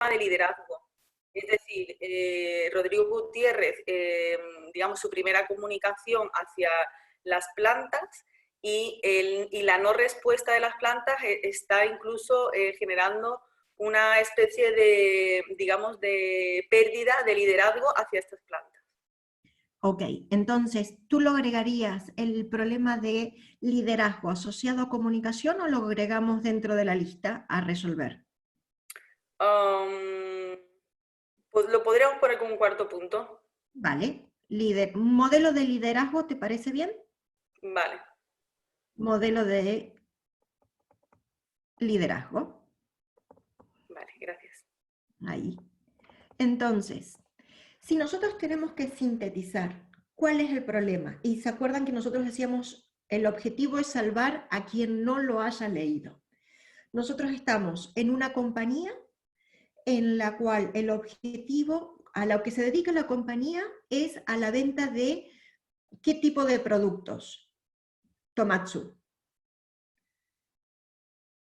de liderazgo. Es decir, Rodrigo Gutiérrez, digamos, su primera comunicación hacia las plantas y la no respuesta de las plantas está incluso generando una especie de, digamos, de pérdida de liderazgo hacia estas plantas. Ok, entonces, ¿tú lo agregarías el problema de liderazgo asociado a comunicación o lo agregamos dentro de la lista a resolver? Pues lo podríamos poner como un cuarto punto. Vale, modelo de liderazgo, ¿te parece bien? Vale. Modelo de liderazgo. Vale, gracias. Ahí. Entonces, si nosotros tenemos que sintetizar cuál es el problema, y se acuerdan que nosotros decíamos, el objetivo es salvar a quien no lo haya leído. Nosotros estamos en una compañía en la cual el objetivo, a lo que se dedica la compañía, es a la venta de ¿qué tipo de productos? Tomatsu.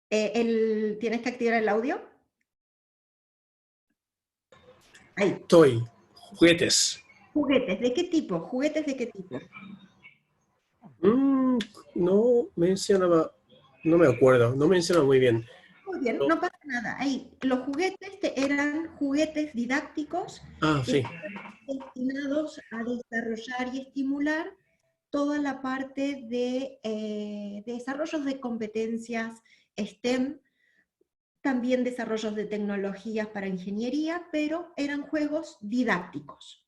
¿Tienes que activar el audio? Ahí. Toy, juguetes. Juguetes, ¿de qué tipo? ¿Juguetes de qué tipo? No mencionaba, no me acuerdo, no menciona muy bien. Muy bien, no pasa nada. Ahí, los juguetes eran juguetes didácticos que Sí. estaban destinados a desarrollar y estimular toda la parte de desarrollos de competencias STEM, también desarrollos de tecnologías para ingeniería, pero eran juegos didácticos.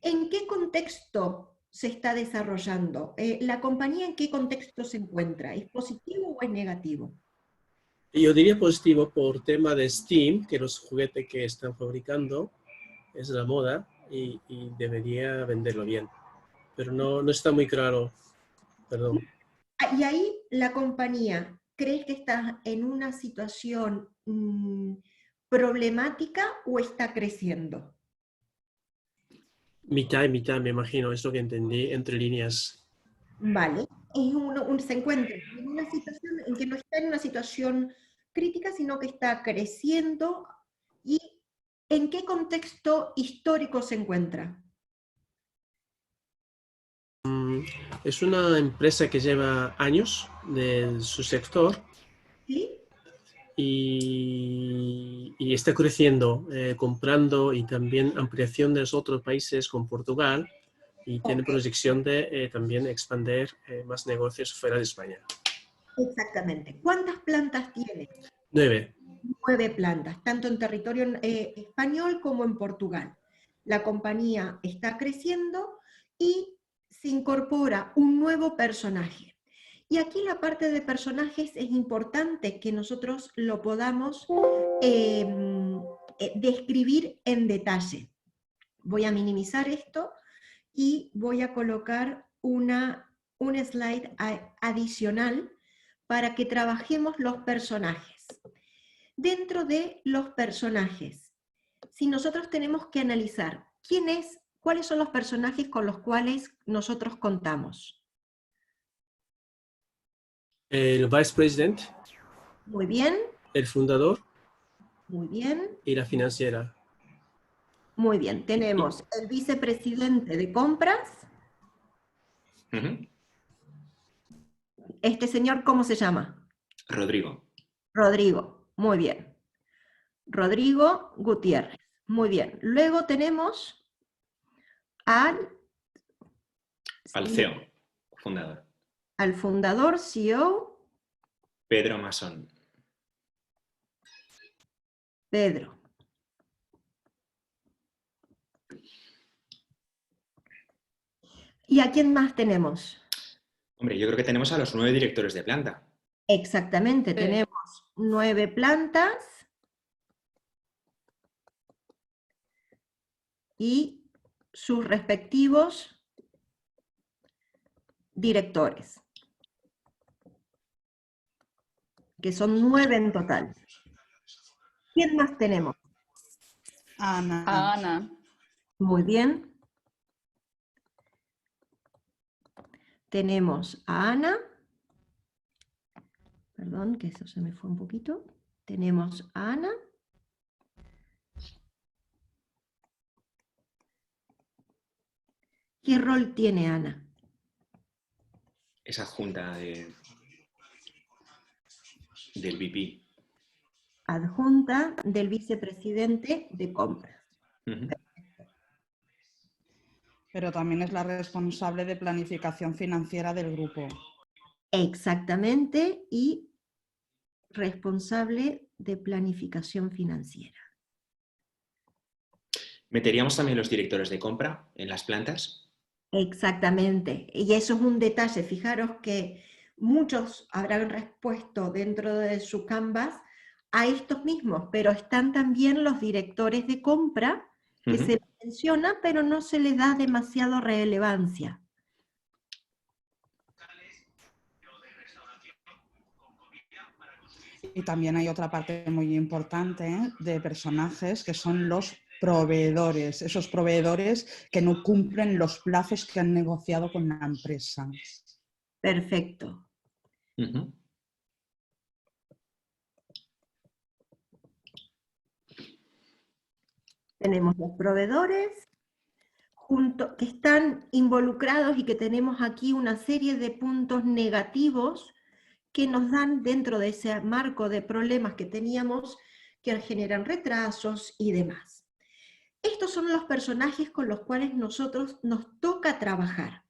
¿En qué contexto se está desarrollando? ¿La compañía en qué contexto se encuentra? ¿Es positivo o es negativo? Yo diría positivo por tema de Steam, que los juguetes que están fabricando es la moda y debería venderlo bien. Pero no está muy claro, perdón. Y ahí la compañía, ¿crees que está en una situación problemática o está creciendo? Mitad y mitad, me imagino, es lo que entendí entre líneas. Vale, se encuentra en una situación en que no está en una situación crítica, sino que está creciendo. ¿Y en qué contexto histórico se encuentra? Es una empresa que lleva años de su sector. ¿Sí? Y está creciendo, comprando y también ampliación de los otros países con Portugal y tiene proyección de también expandir más negocios fuera de España. Exactamente. ¿Cuántas plantas tiene? 9. 9 plantas, tanto en territorio español como en Portugal. La compañía está creciendo y se incorpora un nuevo personaje. Y aquí la parte de personajes es importante que nosotros lo podamos describir en detalle. Voy a minimizar esto y voy a colocar un slide adicional para que trabajemos los personajes. Dentro de los personajes, si nosotros tenemos que analizar cuáles son los personajes con los cuales nosotros contamos. El vice president. Muy bien. El fundador. Muy bien. Y la financiera. Muy bien. Tenemos el vicepresidente de compras. Este señor, ¿cómo se llama? Rodrigo. Rodrigo. Muy bien. Rodrigo Gutiérrez. Muy bien. Luego tenemos al CEO, fundador. Al fundador, CEO. Pedro Masón. Pedro. ¿Y a quién más tenemos? Hombre, yo creo que tenemos a los 9 directores de planta. Exactamente, tenemos 9 plantas y sus respectivos directores, que son 9 en total. ¿Quién más tenemos? Ana. Ana. Muy bien. Tenemos a Ana. Perdón, que eso se me fue un poquito. Tenemos a Ana. ¿Qué rol tiene Ana? Es adjunta del VP. Adjunta del vicepresidente de compras. Ujú. Pero también es la responsable de planificación financiera del grupo. Exactamente, y responsable de planificación financiera. ¿Meteríamos también los directores de compra en las plantas? Exactamente, y eso es un detalle. Fijaros que muchos habrán respuesto dentro de su Canvas a estos mismos, pero están también los directores de compra que Ujú. se menciona, pero no se les da demasiado relevancia. Y también hay otra parte muy importante de personajes que son los proveedores, esos proveedores que no cumplen los plazos que han negociado con la empresa. Perfecto. Ujú. Tenemos los proveedores que están involucrados y que tenemos aquí una serie de puntos negativos que nos dan dentro de ese marco de problemas que teníamos, que generan retrasos y demás. Estos son los personajes con los cuales nosotros nos toca trabajar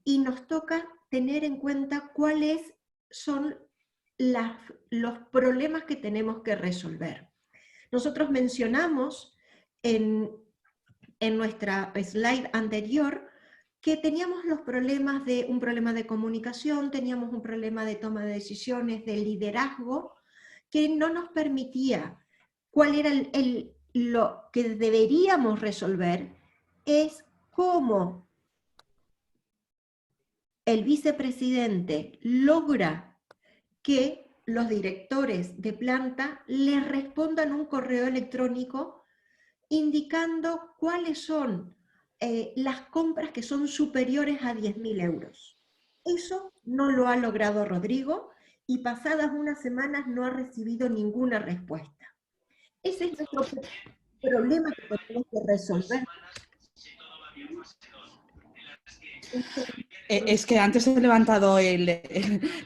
y nos toca tener en cuenta cuáles son los problemas que tenemos que resolver. Nosotros mencionamos en nuestra slide anterior que teníamos los problemas un problema de comunicación, teníamos un problema de toma de decisiones, de liderazgo, que no nos permitía. ¿Cuál era lo que deberíamos resolver? Es cómo el vicepresidente logra que los directores de planta le respondan un correo electrónico indicando cuáles son las compras que son superiores a 10.000 euros. Eso no lo ha logrado Rodrigo y pasadas unas semanas no ha recibido ninguna respuesta. Ese es nuestro problema que tenemos que resolver. Es que antes he levantado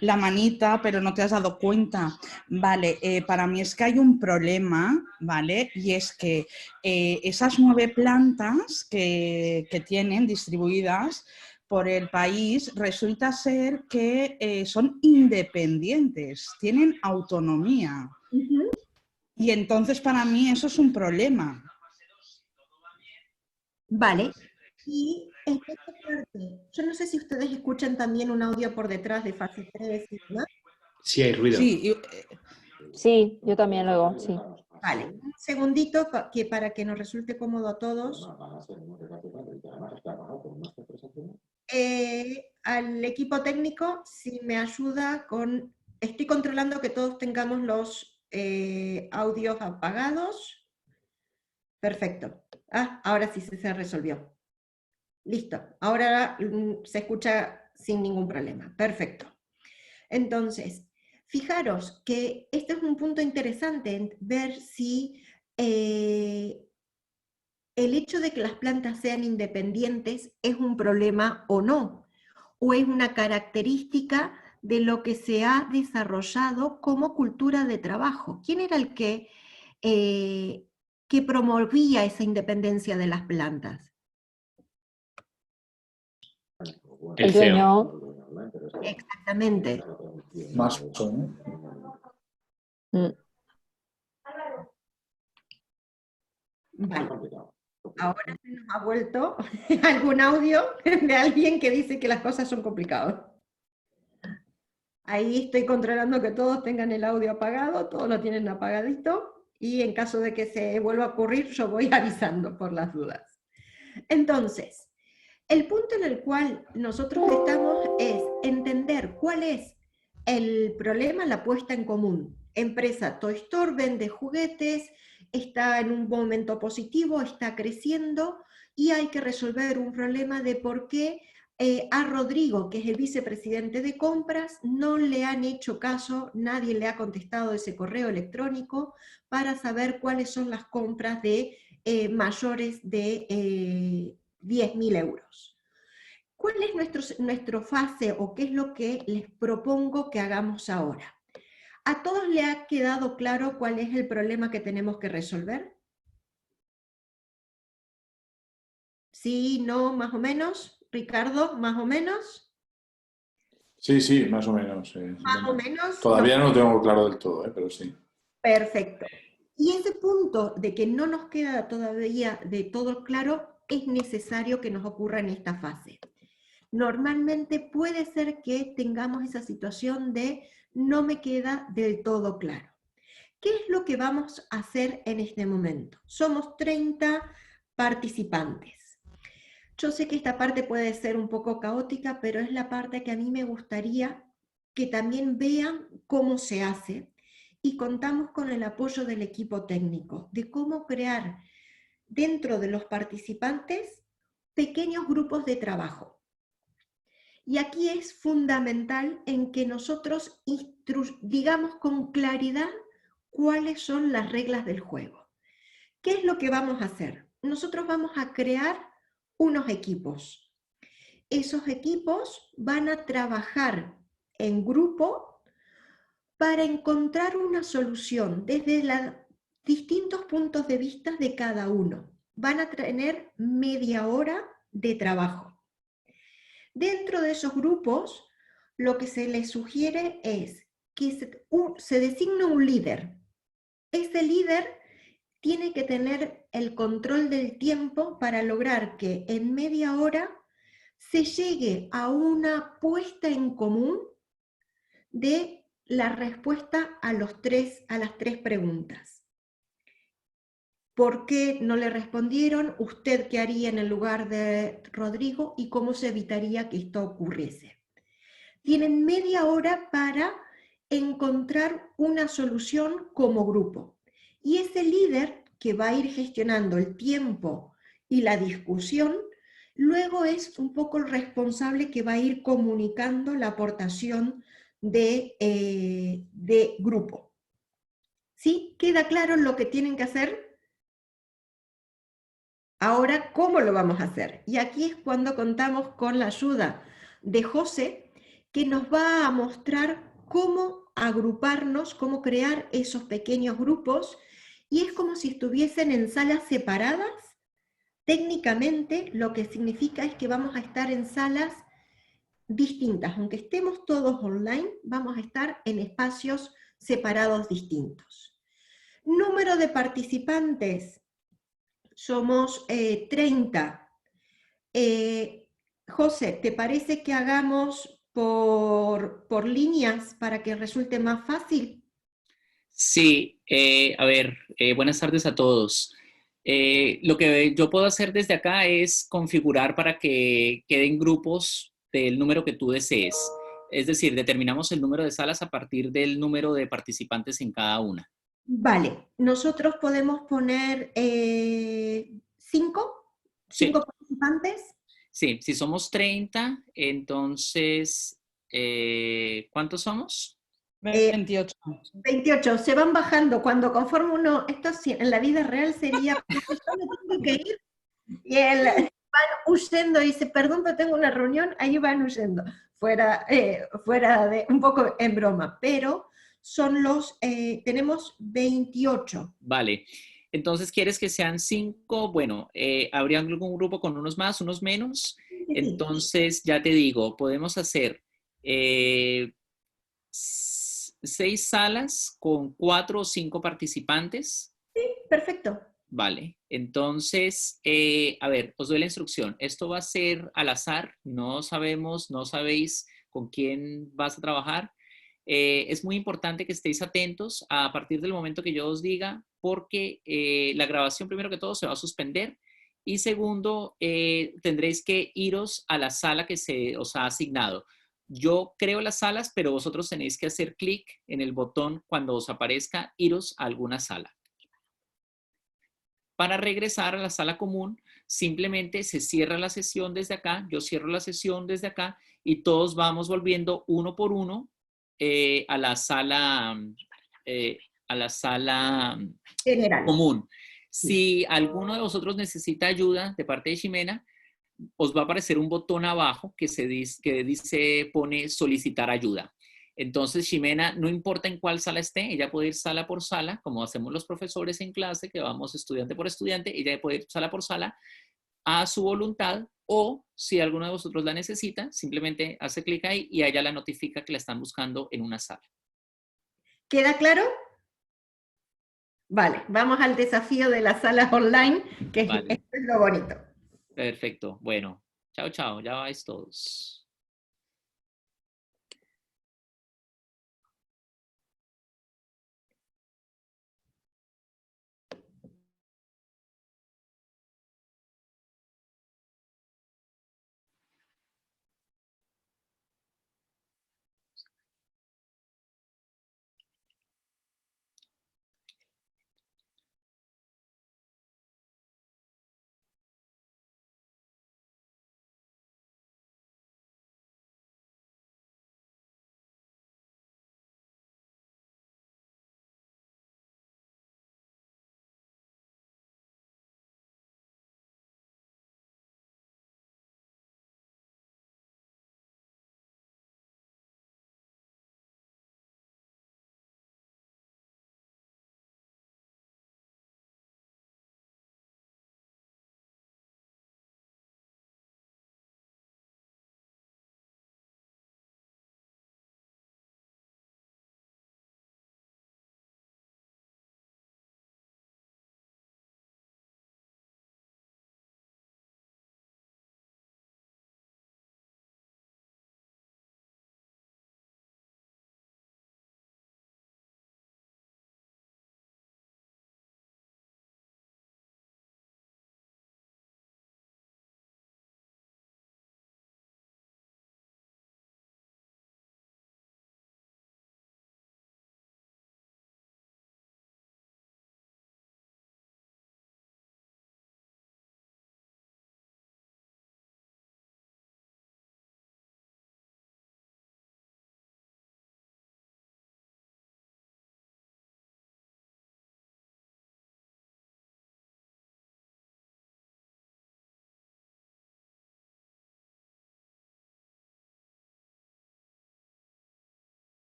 la manita, pero no te has dado cuenta. Vale, para mí es que hay un problema, ¿vale? Y es que esas 9 plantas que tienen distribuidas por el país, resulta ser que son independientes, tienen autonomía. Y entonces para mí eso es un problema. Vale. Y en esta parte, yo no sé si ustedes escuchan también un audio por detrás de fase 3 y demás. Sí, hay ruido. Sí, Sí, yo también lo oigo, sí. Vale, un segundito para que nos resulte cómodo a todos. Al equipo técnico, si me ayuda con... Estoy controlando que todos tengamos los audios apagados. Perfecto. Ah, ahora sí se resolvió. Listo. Ahora se escucha sin ningún problema. Perfecto. Entonces, fijaros que este es un punto interesante en ver si el hecho de que las plantas sean independientes es un problema o no, o es una característica de lo que se ha desarrollado como cultura de trabajo. ¿Quién era el que promovía esa independencia de las plantas? El dueño. Exactamente. Mason. Vale. Ahora se nos ha vuelto algún audio de alguien que dice que las cosas son complicadas. Ahí estoy controlando que todos tengan el audio apagado, todos lo tienen apagadito, y en caso de que se vuelva a ocurrir, yo voy avisando por las dudas. Entonces, el punto en el cual nosotros estamos es entender cuál es el problema, la puesta en común. Empresa Toy Store vende juguetes, está en un momento positivo, está creciendo, y hay que resolver un problema de por qué a Rodrigo, que es el vicepresidente de compras, no le han hecho caso, nadie le ha contestado ese correo electrónico para saber cuáles son las compras de mayores de 10.000 euros. ¿Cuál es nuestro fase o qué es lo que les propongo que hagamos ahora? ¿A todos les ha quedado claro cuál es el problema que tenemos que resolver? ¿Sí, no, más o menos? Ricardo, ¿más o menos? Sí, sí, más o menos. Más o menos. Todavía no lo tengo claro del todo, pero sí. Perfecto. Y ese punto de que no nos queda todavía de todo claro, es necesario que nos ocurra en esta fase. Normalmente puede ser que tengamos esa situación de no me queda del todo claro. ¿Qué es lo que vamos a hacer en este momento? Somos 30 participantes. Yo sé que esta parte puede ser un poco caótica, pero es la parte que a mí me gustaría que también vean cómo se hace, y contamos con el apoyo del equipo técnico, de cómo crear dentro de los participantes pequeños grupos de trabajo. Y aquí es fundamental en que nosotros digamos con claridad cuáles son las reglas del juego. ¿Qué es lo que vamos a hacer? Nosotros vamos a crear unos equipos. Esos equipos van a trabajar en grupo para encontrar una solución desde los distintos puntos de vista de cada uno. Van a tener media hora de trabajo. Dentro de esos grupos, lo que se les sugiere es que se designe un líder. Ese líder tiene que tener el control del tiempo para lograr que en media hora se llegue a una puesta en común de la respuesta a las tres preguntas. ¿Por qué no le respondieron? ¿Usted qué haría en el lugar de Rodrigo? ¿Y cómo se evitaría que esto ocurriese? Tienen media hora para encontrar una solución como grupo. Y ese líder que va a ir gestionando el tiempo y la discusión, luego es un poco el responsable que va a ir comunicando la aportación de grupo. ¿Sí? ¿Queda claro lo que tienen que hacer? Ahora, ¿cómo lo vamos a hacer? Y aquí es cuando contamos con la ayuda de José, que nos va a mostrar cómo agruparnos, cómo crear esos pequeños grupos, y es como si estuviesen en salas separadas. Técnicamente, lo que significa es que vamos a estar en salas distintas, aunque estemos todos online, vamos a estar en espacios separados distintos. Número de participantes, somos 30. José, ¿te parece que hagamos por líneas para que resulte más fácil? Sí, buenas tardes a todos. Lo que yo puedo hacer desde acá es configurar para que queden grupos del número que tú desees. Es decir, determinamos el número de salas a partir del número de participantes en cada una. Vale, nosotros podemos poner 5 participantes. Sí, si somos 30, entonces, ¿cuántos somos? 28. 28, se van bajando cuando conforme uno, esto en la vida real sería, yo me tengo que ir, y van huyendo y dice, perdón, pero tengo una reunión, ahí van huyendo, fuera de, un poco en broma, pero son tenemos 28. Vale, entonces, ¿quieres que sean 5? Bueno, ¿habría algún grupo con unos más, unos menos? Sí. Entonces, ya te digo, podemos hacer 6 salas con 4 o 5 participantes. Sí, perfecto. Vale, entonces, os doy la instrucción. Esto va a ser al azar, no sabéis con quién vas a trabajar. Es muy importante que estéis atentos a partir del momento que yo os diga, porque la grabación, primero que todo, se va a suspender, y segundo, tendréis que iros a la sala que se os ha asignado. Yo creo las salas, pero vosotros tenéis que hacer clic en el botón cuando os aparezca iros a alguna sala. Para regresar a la sala común, simplemente se cierra la sesión desde acá, yo cierro la sesión desde acá, y todos vamos volviendo uno por uno a la sala general común. Si alguno de vosotros necesita ayuda de parte de Ximena, os va a aparecer un botón abajo que pone solicitar ayuda. Entonces, Ximena, no importa en cuál sala esté, ella puede ir sala por sala, como hacemos los profesores en clase, que vamos estudiante por estudiante, ella puede ir sala por sala a su voluntad, o si alguno de vosotros la necesita, simplemente hace clic ahí y a ella la notifica que la están buscando en una sala. ¿Queda claro? Vale, vamos al desafío de las salas online, que Vale. esto es lo bonito. Perfecto. Bueno, chao, chao. Ya vais todos.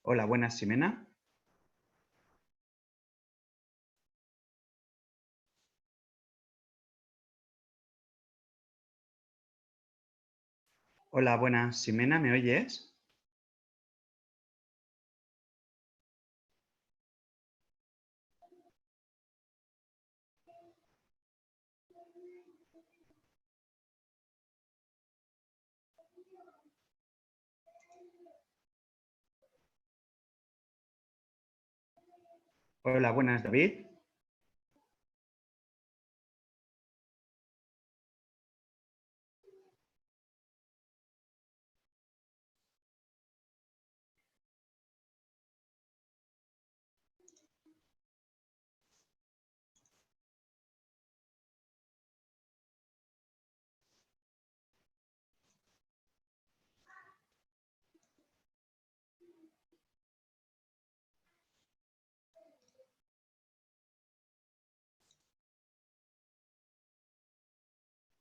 Hola, buenas, Ximena. Hola, buenas, Ximena, ¿me oyes? Hola, buenas, David.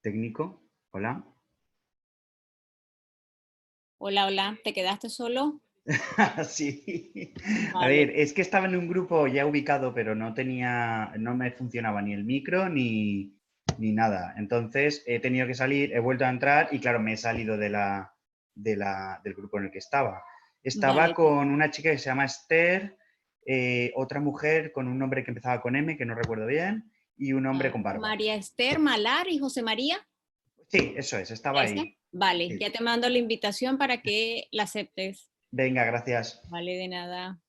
Técnico, hola. Hola, hola, ¿te quedaste solo? Sí. A Vale. ver, es que estaba en un grupo ya ubicado, pero no me funcionaba ni el micro ni nada. Entonces he tenido que salir, he vuelto a entrar y claro, me he salido del grupo en el que estaba. Estaba Vale. con una chica que se llama Esther, otra mujer con un nombre que empezaba con M, que no recuerdo bien, y un hombre con barba. María Esther, Malar y José María. Sí, eso es, estaba ¿Ese? ahí. Vale, Sí. ya te mando la invitación para que la aceptes. Venga, gracias. Vale, de nada.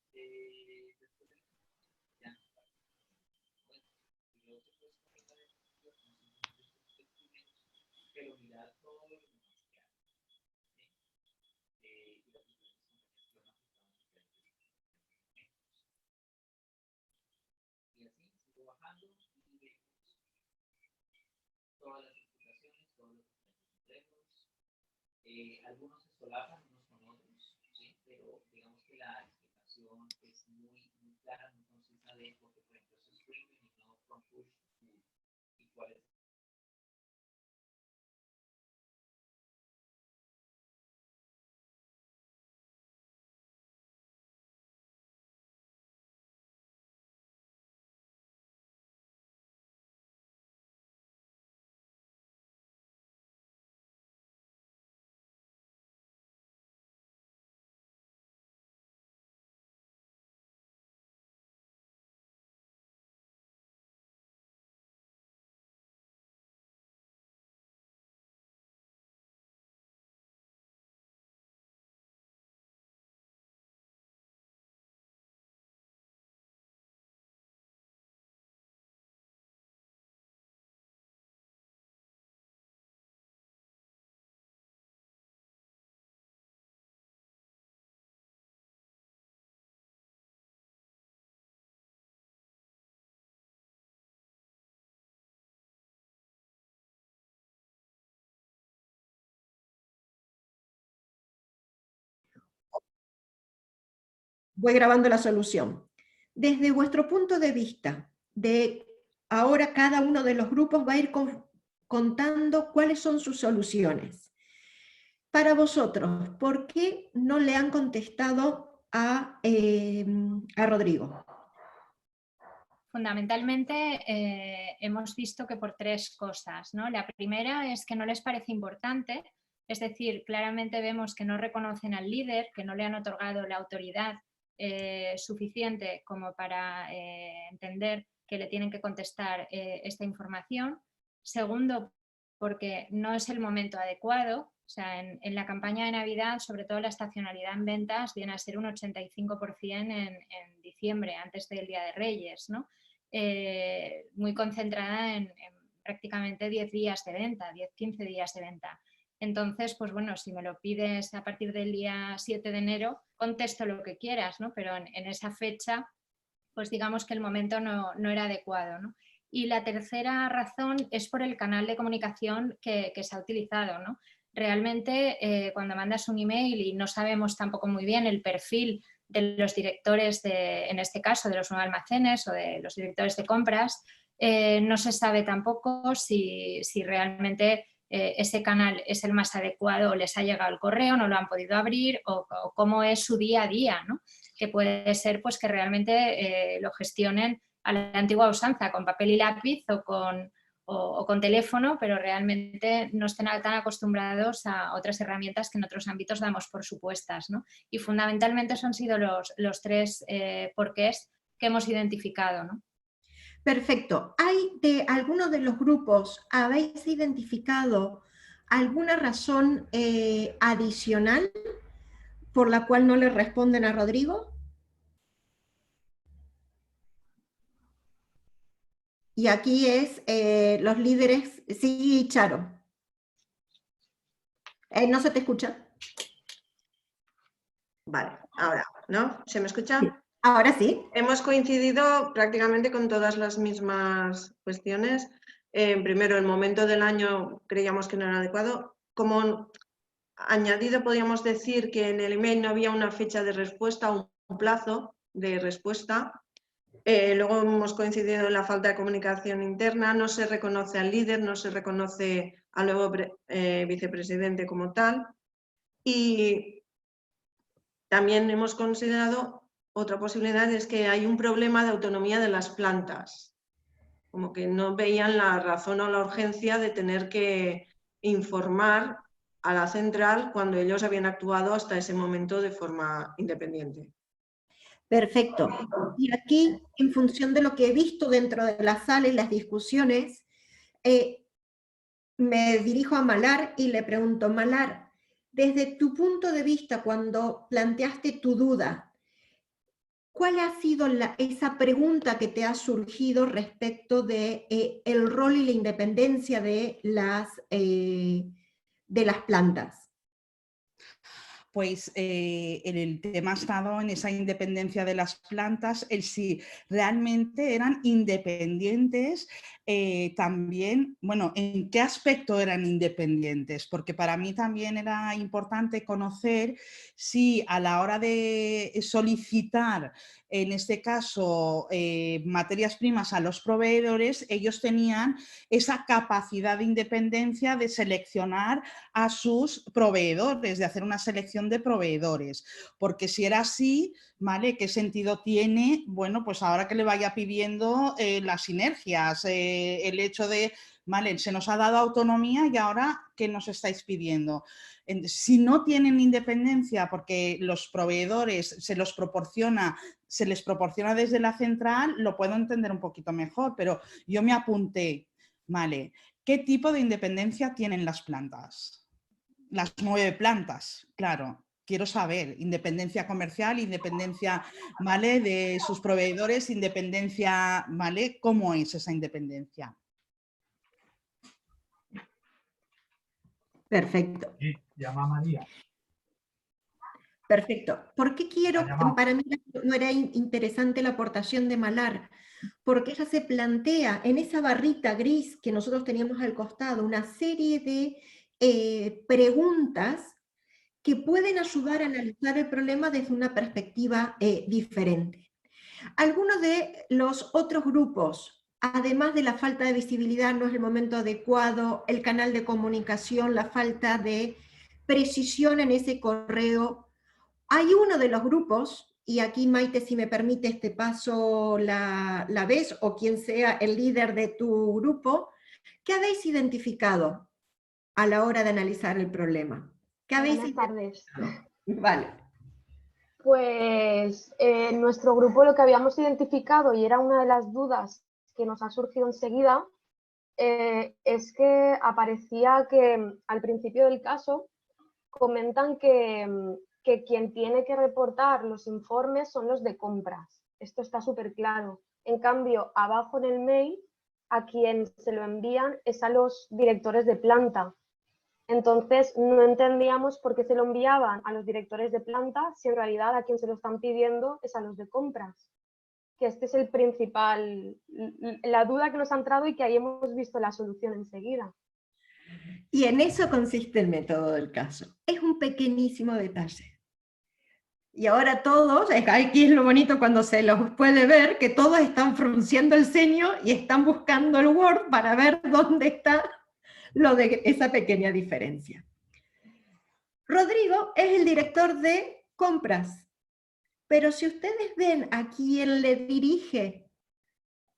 Todas las explicaciones, todos los ejemplos. Algunos se solapan unos con otros, ¿sí? Pero digamos que la explicación es muy clara, muy concisa de por qué, por ejemplo, es streaming y no from push y cuál es. Voy grabando la solución. Desde vuestro punto de vista, ahora cada uno de los grupos va a ir contando cuáles son sus soluciones. Para vosotros, ¿por qué no le han contestado a Rodrigo? Fundamentalmente hemos visto que por tres cosas, ¿no? La primera es que no les parece importante, es decir, claramente vemos que no reconocen al líder, que no le han otorgado la autoridad suficiente como para entender que le tienen que contestar esta información. Segundo, porque no es el momento adecuado. O sea, en la campaña de Navidad, sobre todo la estacionalidad en ventas viene a ser un 85% en diciembre, antes del Día de Reyes, ¿no? Muy concentrada en prácticamente 10 días de venta, 10-15 días de venta. Entonces, pues bueno, si me lo pides a partir del día 7 de enero, contesto lo que quieras, ¿no? Pero en esa fecha, pues digamos que el momento no era adecuado, ¿no? Y la tercera razón es por el canal de comunicación que se ha utilizado, ¿no? Realmente cuando mandas un email y no sabemos tampoco muy bien el perfil de los directores, en este caso de los nuevos almacenes o de los directores de compras, no se sabe tampoco si realmente ese canal es el más adecuado, o les ha llegado el correo, no lo han podido abrir, o cómo es su día a día, ¿no? Que puede ser pues, que realmente lo gestionen a la antigua usanza, con papel y lápiz o con teléfono, pero realmente no estén tan acostumbrados a otras herramientas que en otros ámbitos damos por supuestas, ¿no? Y fundamentalmente esos han sido los tres porqués que hemos identificado, ¿no? Perfecto. ¿Hay de algunos de los grupos, habéis identificado alguna razón adicional por la cual no le responden a Rodrigo? Y aquí es los líderes. Sí, Charo. ¿No se te escucha? Vale, ahora, ¿no? ¿Se me escucha? Sí. Ahora sí. Hemos coincidido prácticamente con todas las mismas cuestiones. Primero, el momento del año creíamos que no era adecuado. Como añadido, podríamos decir que en el email no había una fecha de respuesta, un plazo de respuesta. Luego hemos coincidido en la falta de comunicación interna, no se reconoce al líder, no se reconoce al nuevo vicepresidente como tal. Y también hemos considerado otra posibilidad, es que hay un problema de autonomía de las plantas, como que no veían la razón o la urgencia de tener que informar a la central cuando ellos habían actuado hasta ese momento de forma independiente. Perfecto. Y aquí, en función de lo que he visto dentro de la sala y las discusiones, me dirijo a Malar y le pregunto, Malar, desde tu punto de vista, cuando planteaste tu duda, ¿cuál ha sido esa pregunta que te ha surgido respecto de el rol y la independencia de las plantas? Pues el tema ha estado en esa independencia de las plantas, el si realmente eran independientes también, bueno, ¿en qué aspecto eran independientes? Porque para mí también era importante conocer si a la hora de solicitar, en este caso, materias primas a los proveedores, ellos tenían esa capacidad de independencia de seleccionar a sus proveedores, de hacer una selección de proveedores, porque si era así, ¿vale? ¿Qué sentido tiene? Bueno, pues ahora que le vaya pidiendo las sinergias, el hecho de, vale, se nos ha dado autonomía y ahora, ¿qué nos estáis pidiendo? Si no tienen independencia porque los proveedores se les proporciona desde la central, lo puedo entender un poquito mejor, pero yo me apunté, ¿vale? ¿Qué tipo de independencia tienen las plantas? Las 9 plantas, claro. Quiero saber, independencia comercial, independencia, ¿vale? De sus proveedores, independencia, ¿vale? ¿Cómo es esa independencia? Perfecto. Sí, llama a María. Perfecto. ¿Por qué quiero? Para mí no era interesante la aportación de Malar, porque ella se plantea en esa barrita gris que nosotros teníamos al costado una serie de preguntas que pueden ayudar a analizar el problema desde una perspectiva diferente. Algunos de los otros grupos, además de la falta de visibilidad, no es el momento adecuado, el canal de comunicación, la falta de precisión en ese correo, hay uno de los grupos, y aquí Maite, si me permite este paso la ves, o quien sea el líder de tu grupo, ¿qué habéis identificado a la hora de analizar el problema? Buenas tardes. Vale. Pues en nuestro grupo lo que habíamos identificado, y era una de las dudas que nos ha surgido enseguida, es que aparecía que al principio del caso comentan que quien tiene que reportar los informes son los de compras. Esto está súper claro. En cambio, abajo en el mail, a quien se lo envían es a los directores de planta. Entonces, no entendíamos por qué se lo enviaban a los directores de planta si en realidad a quien se lo están pidiendo es a los de compras. Que este es el principal, la duda que nos ha entrado y que ahí hemos visto la solución enseguida. Y en eso consiste el método del caso. Es un pequeñísimo detalle. Y ahora todos, aquí es lo bonito cuando se los puede ver, que todos están frunciendo el ceño y están buscando el Word para ver dónde está esa pequeña diferencia. Rodrigo es el director de compras, pero si ustedes ven a quién le dirige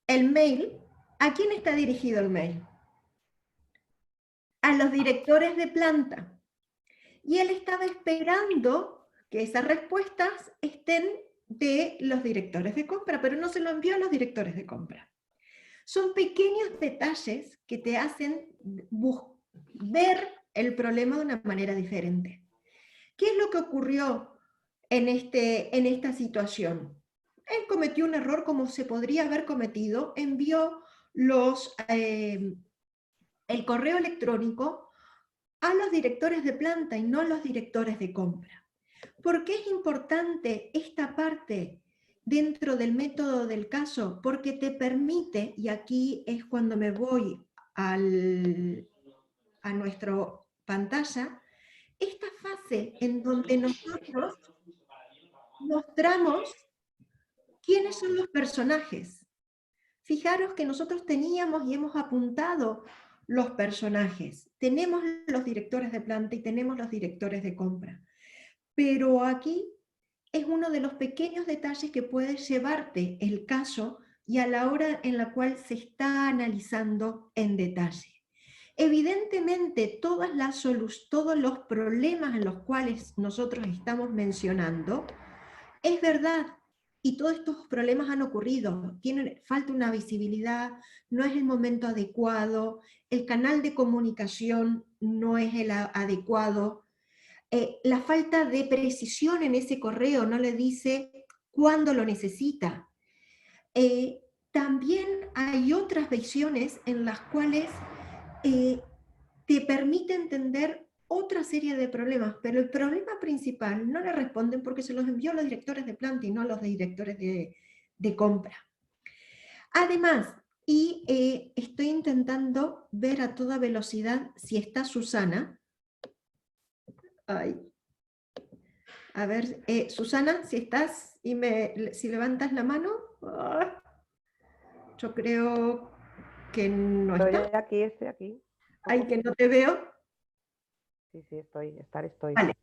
el mail, ¿a quién está dirigido el mail? A los directores de planta. Y él estaba esperando que esas respuestas estén de los directores de compra, pero no se lo envió a los directores de compra. Son pequeños detalles que te hacen ver el problema de una manera diferente. ¿Qué es lo que ocurrió en esta situación? Él cometió un error como se podría haber cometido, envió el correo electrónico a los directores de planta y no a los directores de compra. ¿Por qué es importante esta parte dentro del método del caso? Porque te permite, y aquí es cuando me voy a nuestra pantalla, esta fase en donde nosotros mostramos quiénes son los personajes. Fijaros que nosotros teníamos y hemos apuntado los personajes. Tenemos los directores de planta y tenemos los directores de compra. Pero aquí es uno de los pequeños detalles que puede llevarte el caso y a la hora en la cual se está analizando en detalle. Evidentemente, todos los problemas en los cuales nosotros estamos mencionando, es verdad, y todos estos problemas han ocurrido. Falta una visibilidad, no es el momento adecuado, el canal de comunicación no es el adecuado, la falta de precisión en ese correo no le dice cuándo lo necesita. También hay otras visiones en las cuales te permite entender otra serie de problemas, pero el problema principal no le responden porque se los envió a los directores de planta y no a los directores de compra. Además, estoy intentando ver a toda velocidad si está Susana. Ay. A ver, Susana, si estás y si levantas la mano. Yo creo que no está. Estoy aquí. Ay, que no te veo. Sí, estoy. Vale.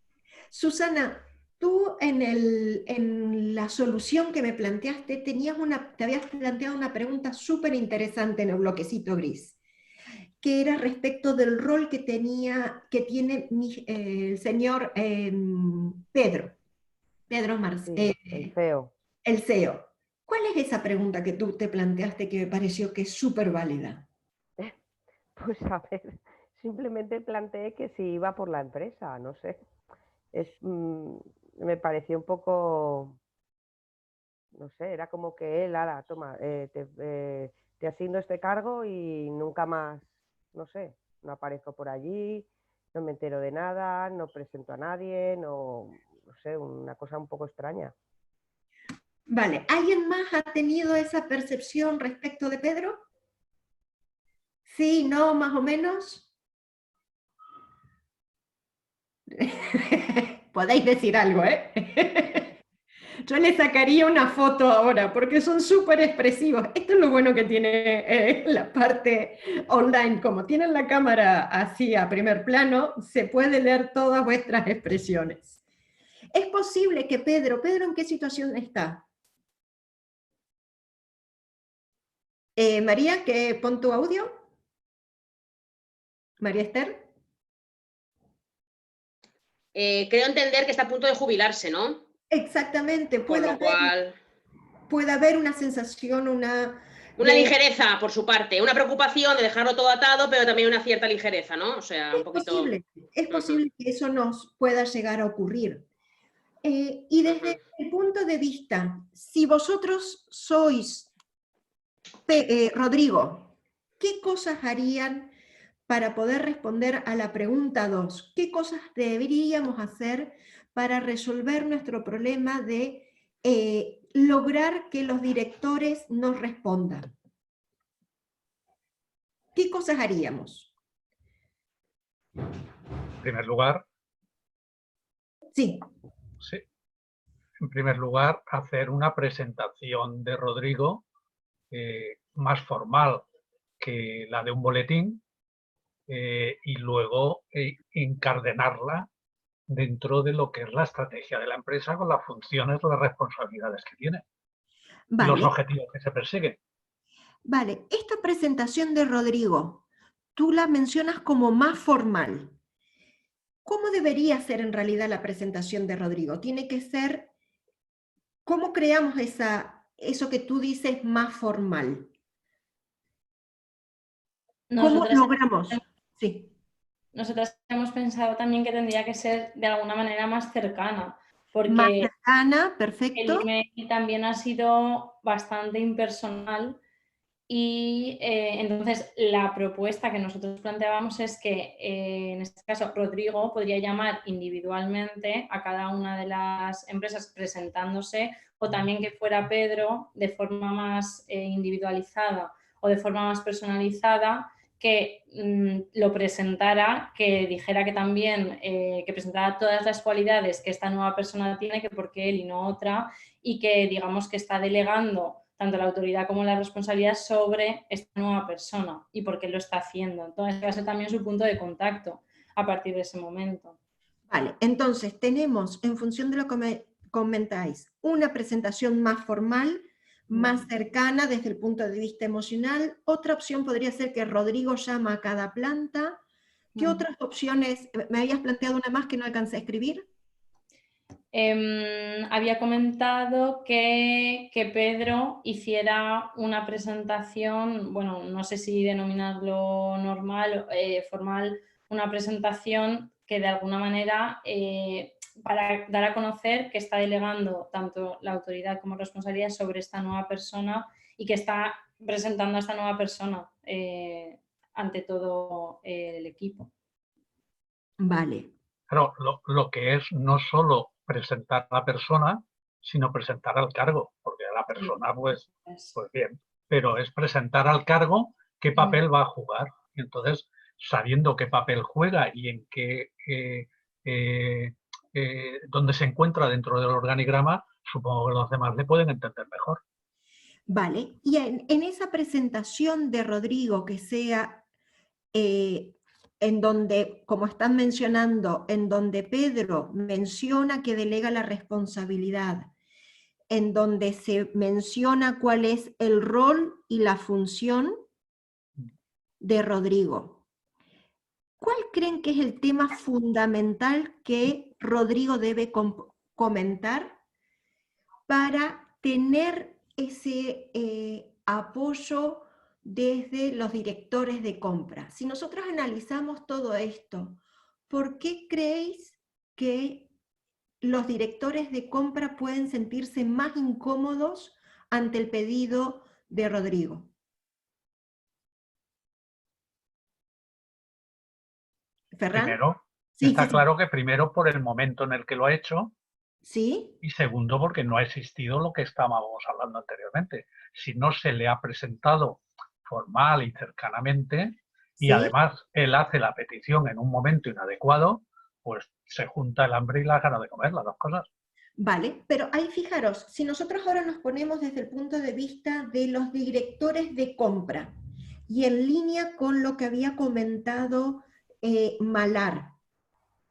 Susana, tú en la solución que me planteaste, te habías planteado una pregunta súper interesante en el bloquecito gris, que era respecto del rol que tiene el señor Pedro Sí, el CEO. El CEO. ¿Cuál es esa pregunta que tú te planteaste que me pareció que es súper válida? Pues a ver, simplemente planteé que si iba por la empresa, no sé. Me pareció un poco, no sé, era como que él, ahora, toma, te asigno este cargo y nunca más, no sé, no aparezco por allí, no me entero de nada, no presento a nadie, no sé, una cosa un poco extraña. Vale, ¿alguien más ha tenido esa percepción respecto de Pedro? Sí, no, más o menos. Podéis decir algo, ¿eh? Yo le sacaría una foto ahora, porque son súper expresivos. Esto es lo bueno que tiene la parte online. Como tienen la cámara así a primer plano, se puede leer todas vuestras expresiones. Es posible que Pedro, ¿en qué situación está? María, pon tu audio. María Esther. Creo entender que está a punto de jubilarse, ¿no? Exactamente. Con lo cual... Puede haber una sensación, una ligereza por su parte, una preocupación de dejarlo todo atado, pero también una cierta ligereza, ¿no? O sea, un poquito... Es posible que eso nos pueda llegar a ocurrir. Y desde el punto de vista, si vosotros sois Rodrigo, ¿qué cosas harían para poder responder a la pregunta 2? ¿Qué cosas deberíamos hacer para resolver nuestro problema de lograr que los directores nos respondan? ¿Qué cosas haríamos? En primer lugar... Sí. Sí. En primer lugar, hacer una presentación de Rodrigo más formal que la de un boletín, y luego encardenarla dentro de lo que es la estrategia de la empresa con las funciones o las responsabilidades que tiene, Vale. los objetivos que se persiguen. Vale, esta presentación de Rodrigo, tú la mencionas como más formal. ¿Cómo debería ser en realidad la presentación de Rodrigo? Tiene que ser, ¿cómo creamos eso que tú dices más formal? ¿Cómo logramos? Sí. Nosotras hemos pensado también que tendría que ser de alguna manera más cercana, porque más cercana, perfecto. el email también ha sido bastante impersonal y entonces la propuesta que nosotros planteábamos es que en este caso Rodrigo podría llamar individualmente a cada una de las empresas presentándose, o también que fuera Pedro de forma más individualizada o de forma más personalizada, que lo presentara, que dijera que también, que presentara todas las cualidades que esta nueva persona tiene, que por qué él y no otra, y que digamos que está delegando tanto la autoridad como la responsabilidad sobre esta nueva persona y por qué lo está haciendo. Entonces va a ser también su punto de contacto a partir de ese momento. Vale, entonces tenemos, en función de lo que me comentáis, una presentación más formal, más cercana desde el punto de vista emocional. Otra opción podría ser que Rodrigo llama a cada planta. ¿Qué otras opciones? ¿Me habías planteado una más que no alcancé a escribir? Había comentado que Pedro hiciera una presentación, bueno, no sé si denominarlo normal, formal, una presentación que de alguna manera para dar a conocer que está delegando tanto la autoridad como responsabilidad sobre esta nueva persona y que está presentando a esta nueva persona ante todo el equipo. Vale. Claro, lo que es no solo presentar a la persona, sino presentar al cargo, porque a la persona, pues bien, pero es presentar al cargo qué papel va a jugar. Y entonces, sabiendo qué papel juega y en qué dónde se encuentra dentro del organigrama, supongo que los demás le pueden entender mejor. Vale, y en esa presentación de Rodrigo que sea en donde, como están mencionando, en donde Pedro menciona que delega la responsabilidad, en donde se menciona cuál es el rol y la función de Rodrigo. ¿Cuál creen que es el tema fundamental que Rodrigo debe comentar para tener ese apoyo desde los directores de compra? Si nosotros analizamos todo esto, ¿por qué creéis que los directores de compra pueden sentirse más incómodos ante el pedido de Rodrigo? ¿Ferran? Primero, Sí, está sí, claro que primero por el momento en el que lo ha hecho. ¿Sí? Y segundo, porque no ha existido lo que estábamos hablando anteriormente. Si no se le ha presentado formal y cercanamente, y ¿Sí? además él hace la petición en un momento inadecuado, pues se junta el hambre y la gana de comer, las dos cosas. Vale, pero ahí fijaros, si nosotros ahora nos ponemos desde el punto de vista de los directores de compra, y en línea con lo que había comentado Malar,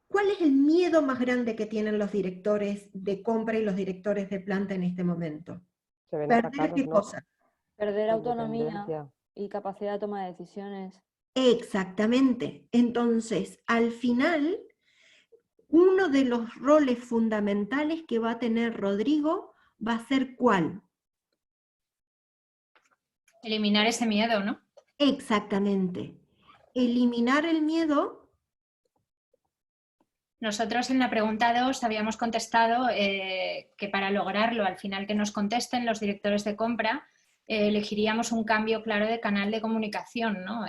¿cuál es el miedo más grande que tienen los directores de compra y los directores de planta en este momento? Se ven ¿Perder atacados, qué ¿no? cosa? Perder autonomía Independencia. y capacidad de toma de decisiones. Exactamente. Entonces, al final, uno de los roles fundamentales que va a tener Rodrigo va a ser ¿cuál? Eliminar ese miedo, ¿no? Exactamente. Eliminar el miedo. Nosotros en la pregunta 2 habíamos contestado que para lograrlo, al final que nos contesten los directores de compra, elegiríamos un cambio claro de canal de comunicación, ¿no?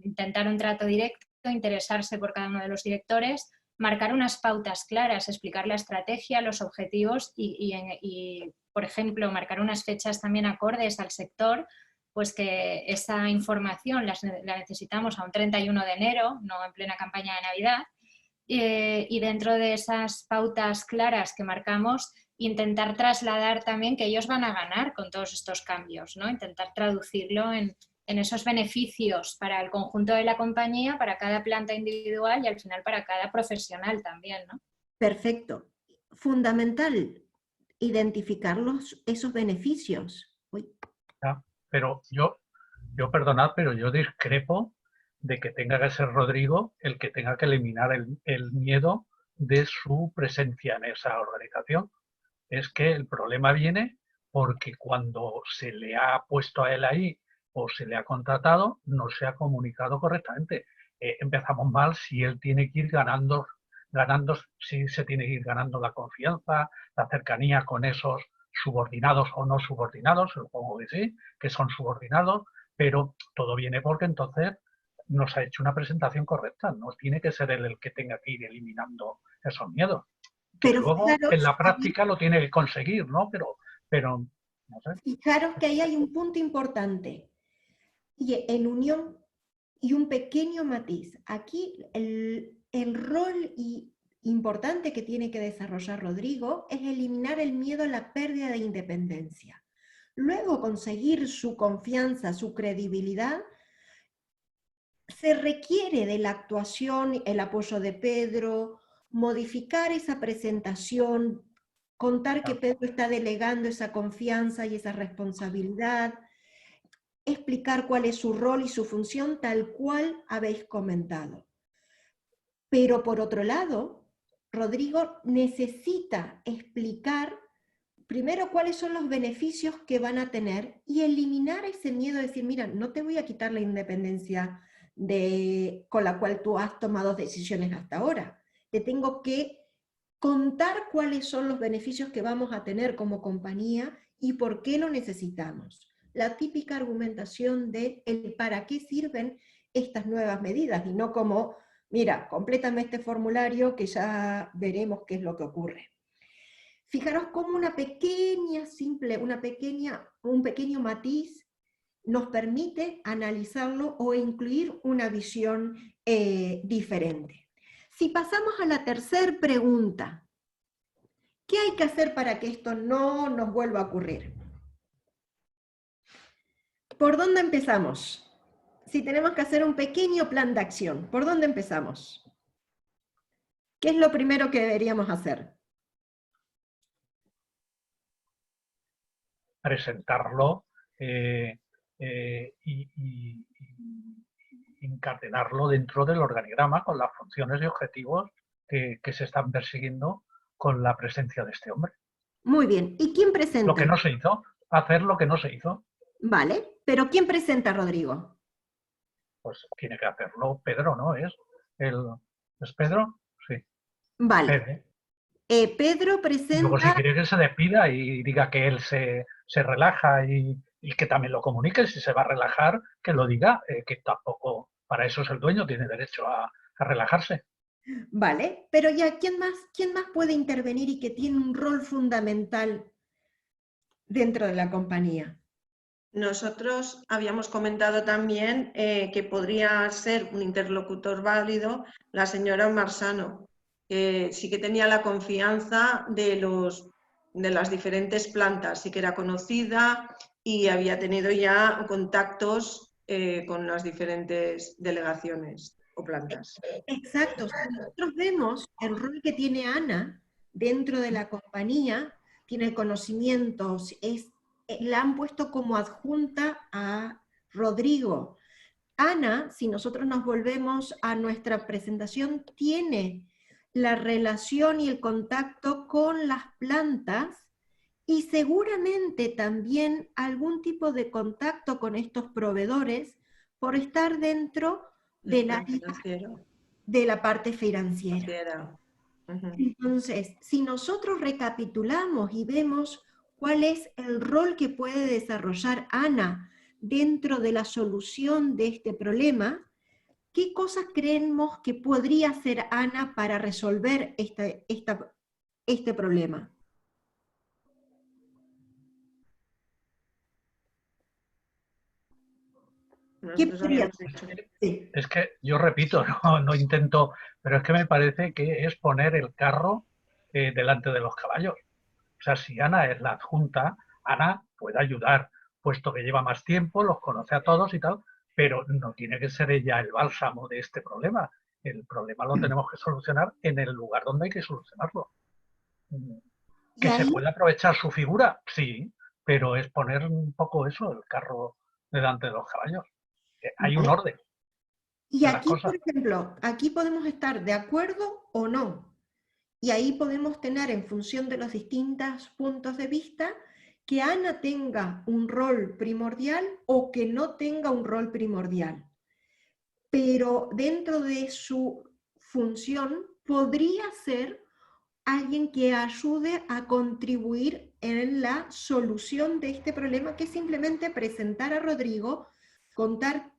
Intentar un trato directo, interesarse por cada uno de los directores, marcar unas pautas claras, explicar la estrategia, los objetivos y, por ejemplo, marcar unas fechas también acordes al sector, pues que esa información la necesitamos a un 31 de enero, no en plena campaña de Navidad. Y dentro de esas pautas claras que marcamos, intentar trasladar también que ellos van a ganar con todos estos cambios, ¿no? Intentar traducirlo en en esos beneficios para el conjunto de la compañía, para cada planta individual y al final para cada profesional también, ¿no? Perfecto. Fundamental identificar esos beneficios. Uy. Ya, pero yo perdonad, pero yo discrepo de que tenga que ser Rodrigo el que tenga que eliminar el miedo de su presencia en esa organización. Es que el problema viene porque cuando se le ha puesto a él ahí o se le ha contratado, no se ha comunicado correctamente. Empezamos mal si él tiene que ir ganando, si se tiene que ir ganando la confianza, la cercanía con esos subordinados o no subordinados, supongo que sí, que son subordinados, pero todo viene porque entonces nos ha hecho una presentación correcta. No tiene que ser él el que tenga que ir eliminando esos miedos. Que Pero luego fijaros, en la práctica lo tiene que conseguir, ¿no? Pero no sé. Fijaros que ahí hay un punto importante. Y en unión y un pequeño matiz. Aquí el rol importante que tiene que desarrollar Rodrigo es eliminar el miedo a la pérdida de independencia. Luego conseguir su confianza, su credibilidad, se requiere de la actuación, el apoyo de Pedro, modificar esa presentación, contar que Pedro está delegando esa confianza y esa responsabilidad, explicar cuál es su rol y su función tal cual habéis comentado. Pero por otro lado, Rodrigo necesita explicar primero cuáles son los beneficios que van a tener y eliminar ese miedo de decir, mira, no te voy a quitar la independencia con la cual tú has tomado decisiones hasta ahora. Te tengo que contar cuáles son los beneficios que vamos a tener como compañía y por qué lo necesitamos. La típica argumentación de el para qué sirven estas nuevas medidas y no como, mira, complétame este formulario que ya veremos qué es lo que ocurre. Fijaros cómo un pequeño matiz nos permite analizarlo o incluir una visión diferente. Si pasamos a la tercera pregunta, ¿qué hay que hacer para que esto no nos vuelva a ocurrir? ¿Por dónde empezamos? Si tenemos que hacer un pequeño plan de acción, ¿por dónde empezamos? ¿Qué es lo primero que deberíamos hacer? Presentarlo y encadenarlo dentro del organigrama con las funciones y objetivos que se están persiguiendo con la presencia de este hombre. Muy bien. ¿Y quién presenta? Lo que no se hizo, hacer lo que no se hizo. Vale, pero ¿quién presenta, Rodrigo? Pues tiene que hacerlo Pedro, ¿no? ¿Es Pedro? Sí. Vale. Pedro presenta... Luego si quiere que se despida y diga que él se relaja y que también lo comunique, si se va a relajar, que lo diga, que tampoco, para eso es el dueño, tiene derecho a relajarse. Vale, pero ya, ¿quién más puede intervenir y que tiene un rol fundamental dentro de la compañía? Nosotros habíamos comentado también que podría ser un interlocutor válido la señora Marsano, que sí que tenía la confianza de las diferentes plantas, sí que era conocida y había tenido ya contactos con las diferentes delegaciones o plantas. Exacto. Nosotros vemos el rol que tiene Ana dentro de la compañía, tiene conocimientos, la han puesto como adjunta a Rodrigo. Ana, si nosotros nos volvemos a nuestra presentación, tiene la relación y el contacto con las plantas y seguramente también algún tipo de contacto con estos proveedores por estar dentro de la parte financiera. Entonces, si nosotros recapitulamos y vemos cuál es el rol que puede desarrollar Ana dentro de la solución de este problema, ¿qué cosas creemos que podría hacer Ana para resolver este problema? ¿Qué podría hacer? Sí. Es que yo repito, no intento, pero es que me parece que es poner el carro delante de los caballos. O sea, si Ana es la adjunta, Ana puede ayudar puesto que lleva más tiempo, los conoce a todos y tal, pero no tiene que ser ella el bálsamo de este problema. El problema lo tenemos que solucionar en el lugar donde hay que solucionarlo. ¿Que se puede aprovechar su figura? Sí, pero es poner un poco eso, el carro delante de los caballos. Hay un orden. Y aquí, por ejemplo, aquí podemos estar de acuerdo o no. Y ahí podemos tener, en función de los distintos puntos de vista, que Ana tenga un rol primordial o que no tenga un rol primordial. Pero dentro de su función podría ser alguien que ayude a contribuir en la solución de este problema, que es simplemente presentar a Rodrigo, contar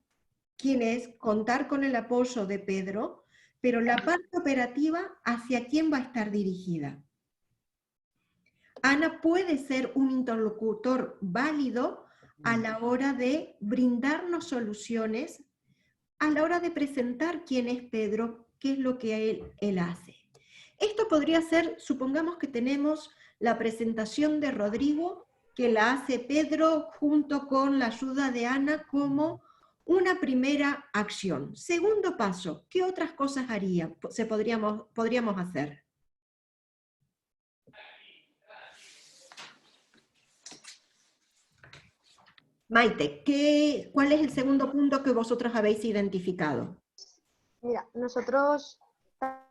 quién es, contar con el apoyo de Pedro, pero la parte operativa, ¿hacia quién va a estar dirigida? Ana puede ser un interlocutor válido a la hora de brindarnos soluciones, a la hora de presentar quién es Pedro, qué es lo que él hace. Esto podría ser, supongamos que tenemos la presentación de Rodrigo, que la hace Pedro junto con la ayuda de Ana como una primera acción. Segundo paso, ¿qué otras cosas podríamos hacer? Maite, ¿cuál es el segundo punto que vosotros habéis identificado? Mira, nosotros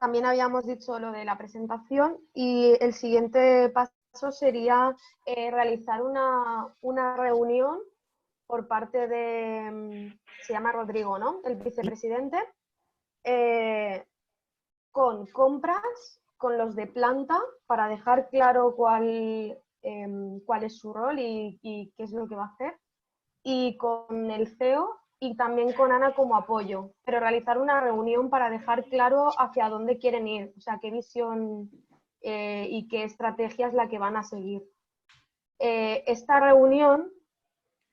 también habíamos dicho lo de la presentación y el siguiente paso sería realizar una reunión por parte de, se llama Rodrigo, ¿no? El vicepresidente, con compras, con los de planta, para dejar claro cuál es su rol y qué es lo que va a hacer, y con el CEO y también con Ana como apoyo, pero realizar una reunión para dejar claro hacia dónde quieren ir, o sea, qué visión y qué estrategia es la que van a seguir. Esta reunión,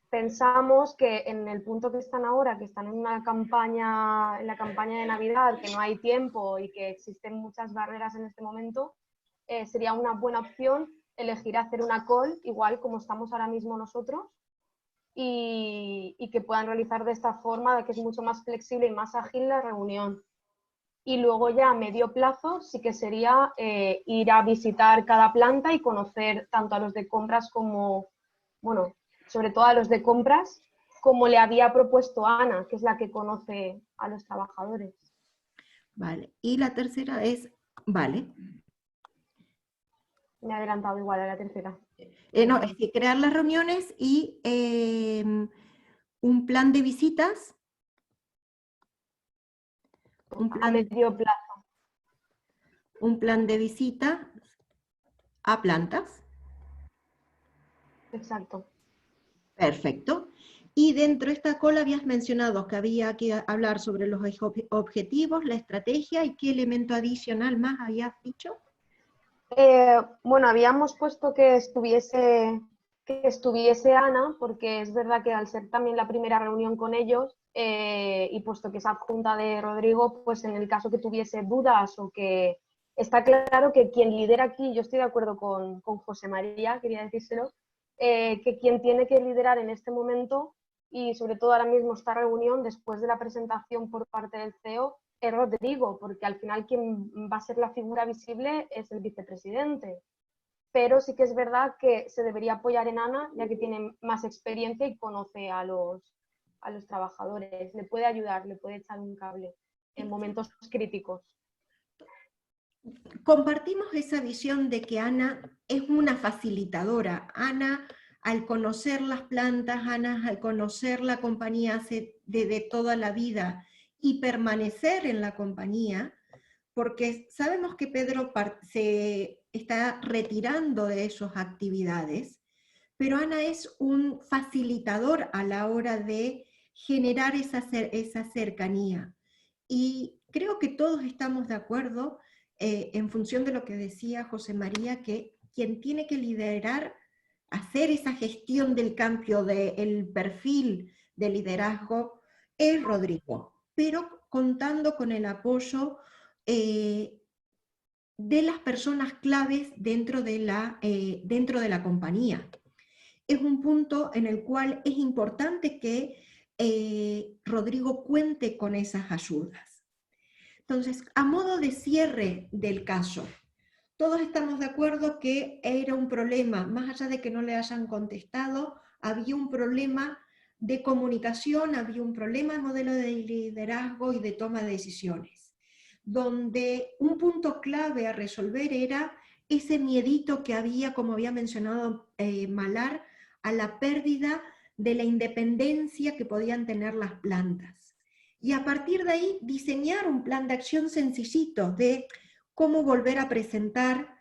pensamos que en el punto que están ahora, que están en la campaña de Navidad, que no hay tiempo y que existen muchas barreras en este momento, sería una buena opción elegir hacer una call, igual como estamos ahora mismo nosotros, y que puedan realizar de esta forma, que es mucho más flexible y más ágil la reunión. Y luego ya a medio plazo sí que sería ir a visitar cada planta y conocer tanto a los de compras como, bueno, sobre todo a los de compras, como le había propuesto Ana, que es la que conoce a los trabajadores. Vale, y la tercera es, vale. Me he adelantado igual a la tercera. No, es que crear las reuniones y un plan de visitas. A medio plazo. Un plan de visita a plantas. Exacto. Perfecto. Y dentro de esta cola habías mencionado que había que hablar sobre los objetivos, la estrategia y qué elemento adicional más habías dicho. Bueno, habíamos puesto que estuviese Ana, porque es verdad que al ser también la primera reunión con ellos, y puesto que es adjunta de Rodrigo, pues en el caso que tuviese dudas o que está claro que quien lidera aquí, yo estoy de acuerdo con José María, quería decírselo, que quien tiene que liderar en este momento y sobre todo ahora mismo esta reunión después de la presentación por parte del CEO es Rodrigo, porque al final quien va a ser la figura visible es el vicepresidente. Pero sí que es verdad que se debería apoyar en Ana, ya que tiene más experiencia y conoce a los trabajadores. Le puede ayudar, le puede echar un cable en momentos críticos. Compartimos esa visión de que Ana es una facilitadora. Ana, al conocer las plantas, Ana, al conocer la compañía desde toda la vida y permanecer en la compañía, porque sabemos que Pedro se está retirando de esas actividades, pero Ana es un facilitador a la hora de generar esa cercanía. Y creo que todos estamos de acuerdo, en función de lo que decía José María, que quien tiene que liderar, hacer esa gestión del cambio del perfil de liderazgo es Rodrigo, pero contando con el apoyo de las personas claves dentro de la compañía. es un punto en el cual es importante que Rodrigo cuente con esas ayudas. Entonces, a modo de cierre del caso, todos estamos de acuerdo que era un problema, más allá de que no le hayan contestado, había un problema de comunicación, había un problema de modelo de liderazgo y de toma de decisiones, donde un punto clave a resolver era ese miedito que había, como había mencionado Malar, a la pérdida de la independencia que podían tener las plantas. Y a partir de ahí diseñar un plan de acción sencillito de cómo volver a presentar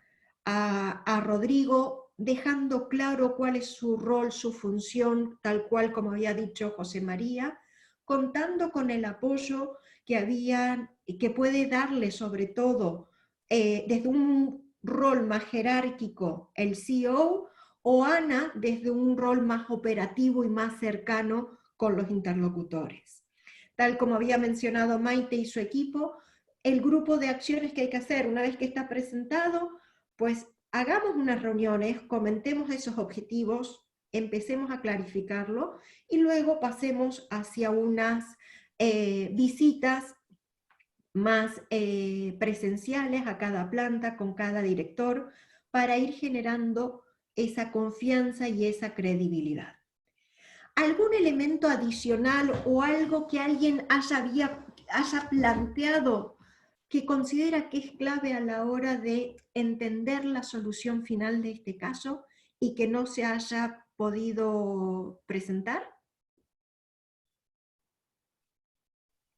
a Rodrigo, dejando claro cuál es su rol, su función, tal cual como había dicho José María, contando con el apoyo que puede darle sobre todo desde un rol más jerárquico el CEO, o Ana desde un rol más operativo y más cercano con los interlocutores. Tal como había mencionado Maite y su equipo, el grupo de acciones que hay que hacer una vez que está presentado, pues hagamos unas reuniones, comentemos esos objetivos, empecemos a clarificarlo y luego pasemos hacia unas visitas más presenciales a cada planta con cada director para ir generando esa confianza y esa credibilidad. ¿Algún elemento adicional o algo que alguien haya planteado que considera que es clave a la hora de entender la solución final de este caso y que no se haya podido presentar?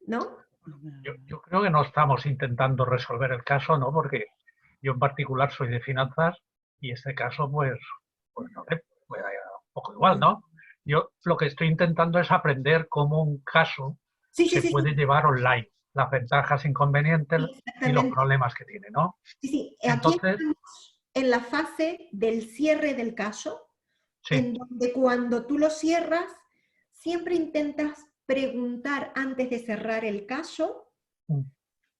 ¿No? Yo creo que no estamos intentando resolver el caso, ¿no? Porque yo en particular soy de finanzas y este caso, pues no sé, pues un poco igual, ¿no? Yo lo que estoy intentando es aprender cómo un caso se puede llevar online, las ventajas, inconvenientes y los problemas que tiene, ¿no? Sí, entonces, aquí estamos en la fase del cierre del caso, en donde cuando tú lo cierras, siempre intentas preguntar antes de cerrar el caso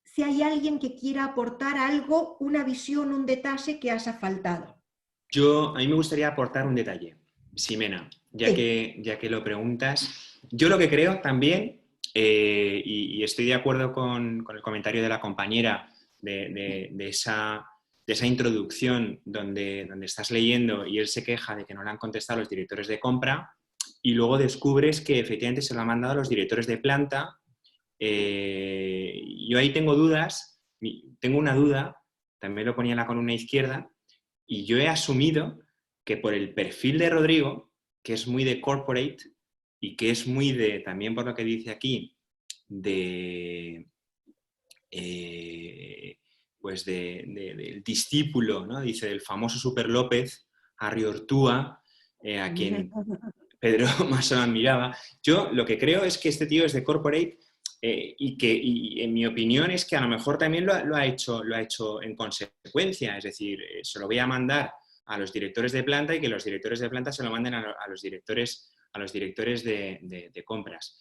si hay alguien que quiera aportar algo, una visión, un detalle que haya faltado. A mí me gustaría aportar un detalle, Ximena, ya que lo preguntas. Yo lo que creo también, y estoy de acuerdo con el comentario de la compañera de esa introducción donde estás leyendo y él se queja de que no le han contestado los directores de compra y luego descubres que efectivamente se lo han mandado a los directores de planta. Yo ahí tengo dudas, tengo una duda, también lo ponía en la columna izquierda, y yo he asumido que por el perfil de Rodrigo, que es muy de corporate y que es muy de, también por lo que dice aquí, del discípulo, ¿no? Dice del famoso Super López, Harry Ortúa, a quien Pedro más o menos admiraba. Yo lo que creo es que este tío es de corporate y en mi opinión es que a lo mejor también lo ha hecho en consecuencia, es decir, se lo voy a mandar a los directores de planta y que los directores de planta se lo manden a los directores de compras.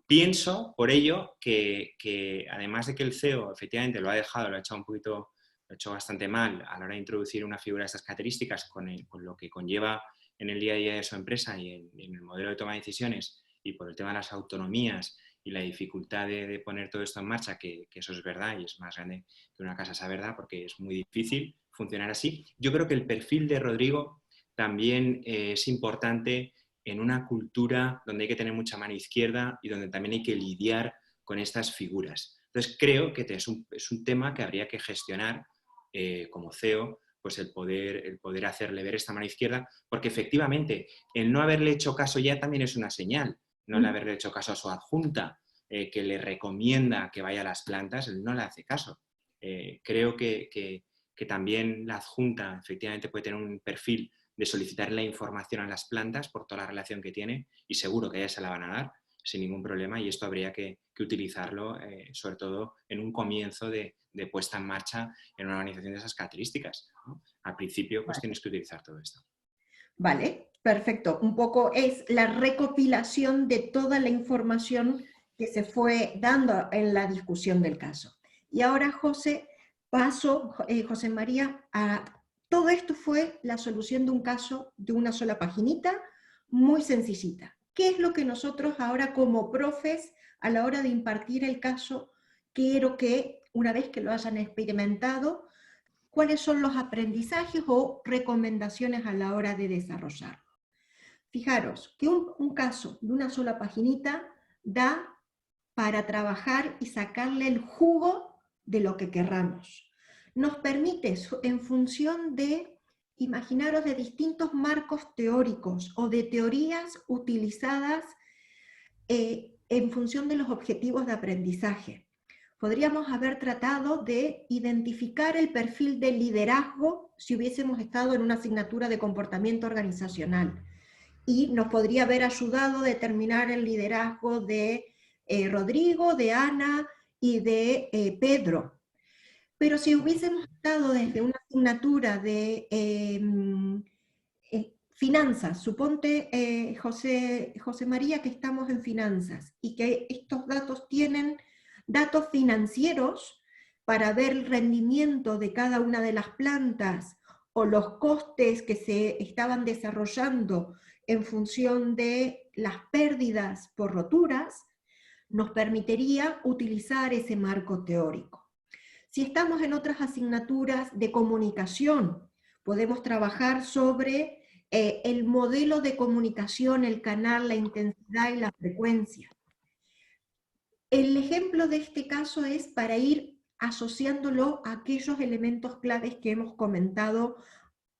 Pienso, por ello, que además de que el CEO efectivamente lo ha hecho bastante mal a la hora de introducir una figura de estas características con lo que conlleva en el día a día de su empresa y en el modelo de toma de decisiones y por el tema de las autonomías y la dificultad de poner todo esto en marcha, que eso es verdad y es más grande que una casa esa verdad porque es muy difícil funcionar así. Yo creo que el perfil de Rodrigo también es importante en una cultura donde hay que tener mucha mano izquierda y donde también hay que lidiar con estas figuras. Entonces creo que es un tema que habría que gestionar como CEO, pues el poder hacerle ver esta mano izquierda, porque efectivamente el no haberle hecho caso ya también es una señal. No le haberle hecho caso a su adjunta, que le recomienda que vaya a las plantas, él no le hace caso. Creo que también la adjunta efectivamente puede tener un perfil de solicitar la información a las plantas por toda la relación que tiene y seguro que ellas se la van a dar sin ningún problema y esto habría que utilizarlo sobre todo en un comienzo de puesta en marcha en una organización de esas características, ¿no? Al principio pues tienes que utilizar todo esto. Vale, perfecto. Un poco es la recopilación de toda la información que se fue dando en la discusión del caso. Y ahora, José María, Todo esto fue la solución de un caso de una sola paginita, muy sencillita. ¿Qué es lo que nosotros ahora como profes, a la hora de impartir el caso, quiero que, una vez que lo hayan experimentado, cuáles son los aprendizajes o recomendaciones a la hora de desarrollarlo? Fijaros que un caso de una sola paginita da para trabajar y sacarle el jugo de lo que querramos. Nos permite, en función de, imaginaros, de distintos marcos teóricos o de teorías utilizadas en función de los objetivos de aprendizaje. Podríamos haber tratado de identificar el perfil de liderazgo si hubiésemos estado en una asignatura de comportamiento organizacional, y nos podría haber ayudado a determinar el liderazgo de Rodrigo, de Ana y de Pedro. Pero si hubiésemos estado desde una asignatura de finanzas, suponte José María que estamos en finanzas y que estos datos tienen datos financieros para ver el rendimiento de cada una de las plantas o los costes que se estaban desarrollando en función de las pérdidas por roturas, nos permitiría utilizar ese marco teórico. Si estamos en otras asignaturas de comunicación, podemos trabajar sobre el modelo de comunicación, el canal, la intensidad y la frecuencia. El ejemplo de este caso es para ir asociándolo a aquellos elementos claves que hemos comentado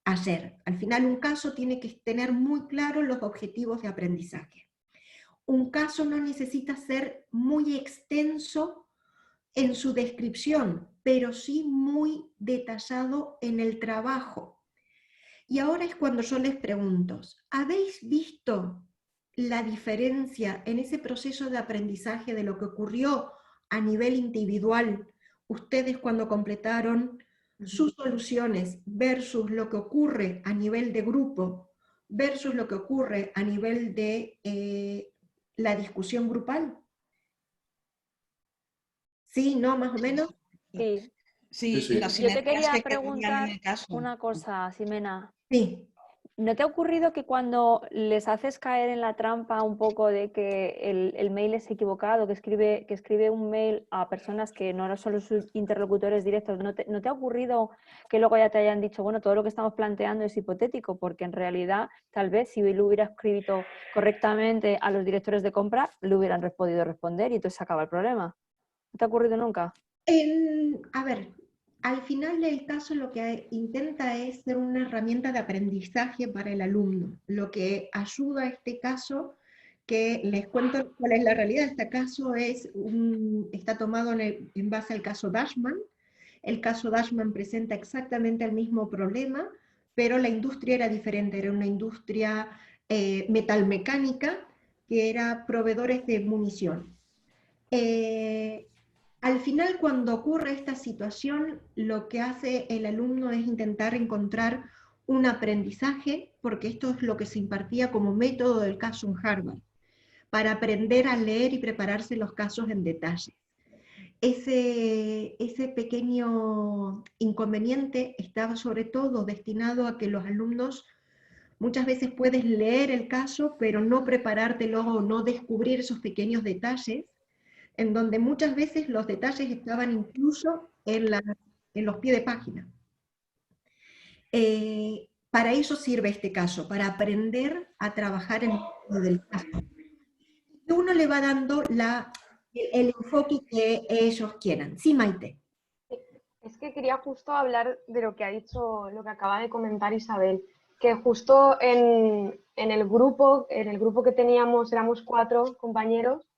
ayer. Al final, un caso tiene que tener muy claro los objetivos de aprendizaje. Un caso no necesita ser muy extenso en su descripción, pero sí muy detallado en el trabajo. Y ahora es cuando yo les pregunto, ¿habéis visto la diferencia en ese proceso de aprendizaje de lo que ocurrió a nivel individual, ustedes cuando completaron sus soluciones, versus lo que ocurre a nivel de grupo, versus lo que ocurre a nivel de la discusión grupal? ¿Sí? ¿No? ¿Más o menos? Sí. Sí, Sí, sí. las Yo te sinergias quería que preguntar en el caso. una cosa, Ximena. Sí. ¿No te ha ocurrido que cuando les haces caer en la trampa un poco de que el mail es equivocado, que escribe un mail a personas que no son sus interlocutores directos, ¿no te ha ocurrido que luego ya te hayan dicho, bueno, todo lo que estamos planteando es hipotético, porque en realidad tal vez si lo hubiera escrito correctamente a los directores de compra, le hubieran podido responder y entonces se acaba el problema? ¿No te ha ocurrido nunca? A ver, al final del caso lo que intenta es ser una herramienta de aprendizaje para el alumno. Lo que ayuda a este caso, que les cuento cuál es la realidad, este caso está tomado en base al caso Dashman. El caso Dashman presenta exactamente el mismo problema, pero la industria era diferente, era una industria metalmecánica, que era proveedores de munición. Al final, cuando ocurre esta situación, lo que hace el alumno es intentar encontrar un aprendizaje, porque esto es lo que se impartía como método del caso en Harvard, para aprender a leer y prepararse los casos en detalle. Ese pequeño inconveniente estaba sobre todo destinado a que los alumnos muchas veces puedes leer el caso, pero no preparártelo o no descubrir esos pequeños detalles, en donde muchas veces los detalles estaban incluso en los pies de página. Para eso sirve este caso, para aprender a trabajar en el del caso. Uno le va dando el enfoque que ellos quieran. Sí, Maite. Es que quería justo hablar de lo que ha dicho, lo que acaba de comentar Isabel, que justo en el grupo que teníamos, éramos 4 compañeros,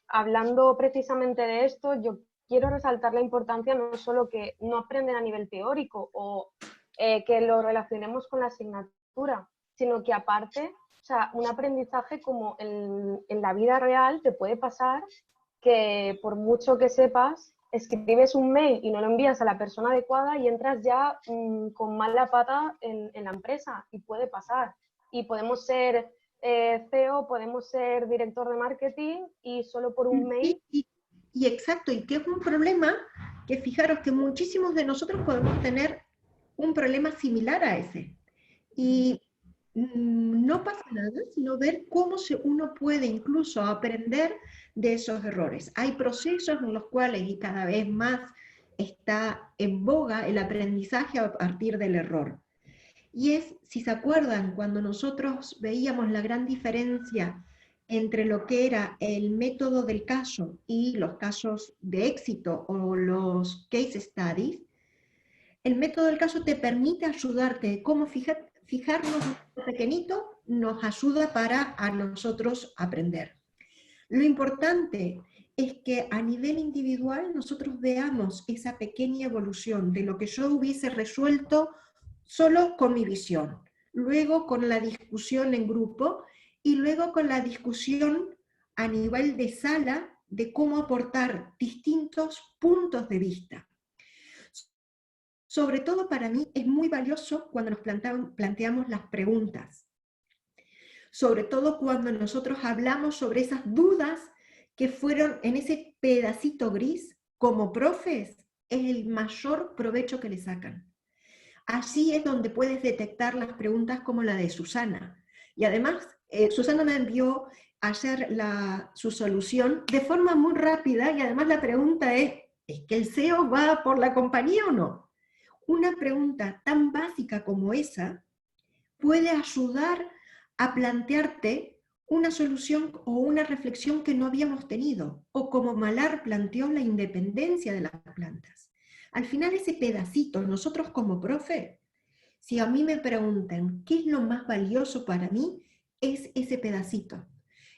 hablando precisamente de esto, yo quiero resaltar la importancia no solo que no aprenden a nivel teórico o que lo relacionemos con la asignatura, sino que aparte, o sea, un aprendizaje como en la vida real te puede pasar que por mucho que sepas, escribes un mail y no lo envías a la persona adecuada y entras ya con mala pata en la empresa, y puede pasar. Y podemos ser CEO, podemos ser director de marketing y solo por un mail. Y exacto, y que es un problema que fijaros que muchísimos de nosotros podemos tener un problema similar a ese. Y no pasa nada, sino ver cómo uno puede incluso aprender de esos errores. Hay procesos en los cuales, y cada vez más está en boga, el aprendizaje a partir del error. Y es, si se acuerdan, cuando nosotros veíamos la gran diferencia entre lo que era el método del caso y los casos de éxito o los case studies, el método del caso te permite ayudarte, cómo fijarnos en lo pequeñito nos ayuda para a nosotros aprender. Lo importante es que a nivel individual nosotros veamos esa pequeña evolución de lo que yo hubiese resuelto solo con mi visión, luego con la discusión en grupo y luego con la discusión a nivel de sala de cómo aportar distintos puntos de vista. Sobre todo para mí es muy valioso cuando nos planteamos las preguntas. Sobre todo cuando nosotros hablamos sobre esas dudas que fueron en ese pedacito gris, como profes, es el mayor provecho que le sacan. Así es donde puedes detectar las preguntas como la de Susana. Y además, Susana me envió a hacer su solución de forma muy rápida, y además la pregunta ¿es que el SEO va por la compañía o no? Una pregunta tan básica como esa puede ayudar a plantearte una solución o una reflexión que no habíamos tenido, o como Malar planteó la independencia de las plantas. Al final ese pedacito, nosotros como profe, si a mí me preguntan qué es lo más valioso para mí, es ese pedacito.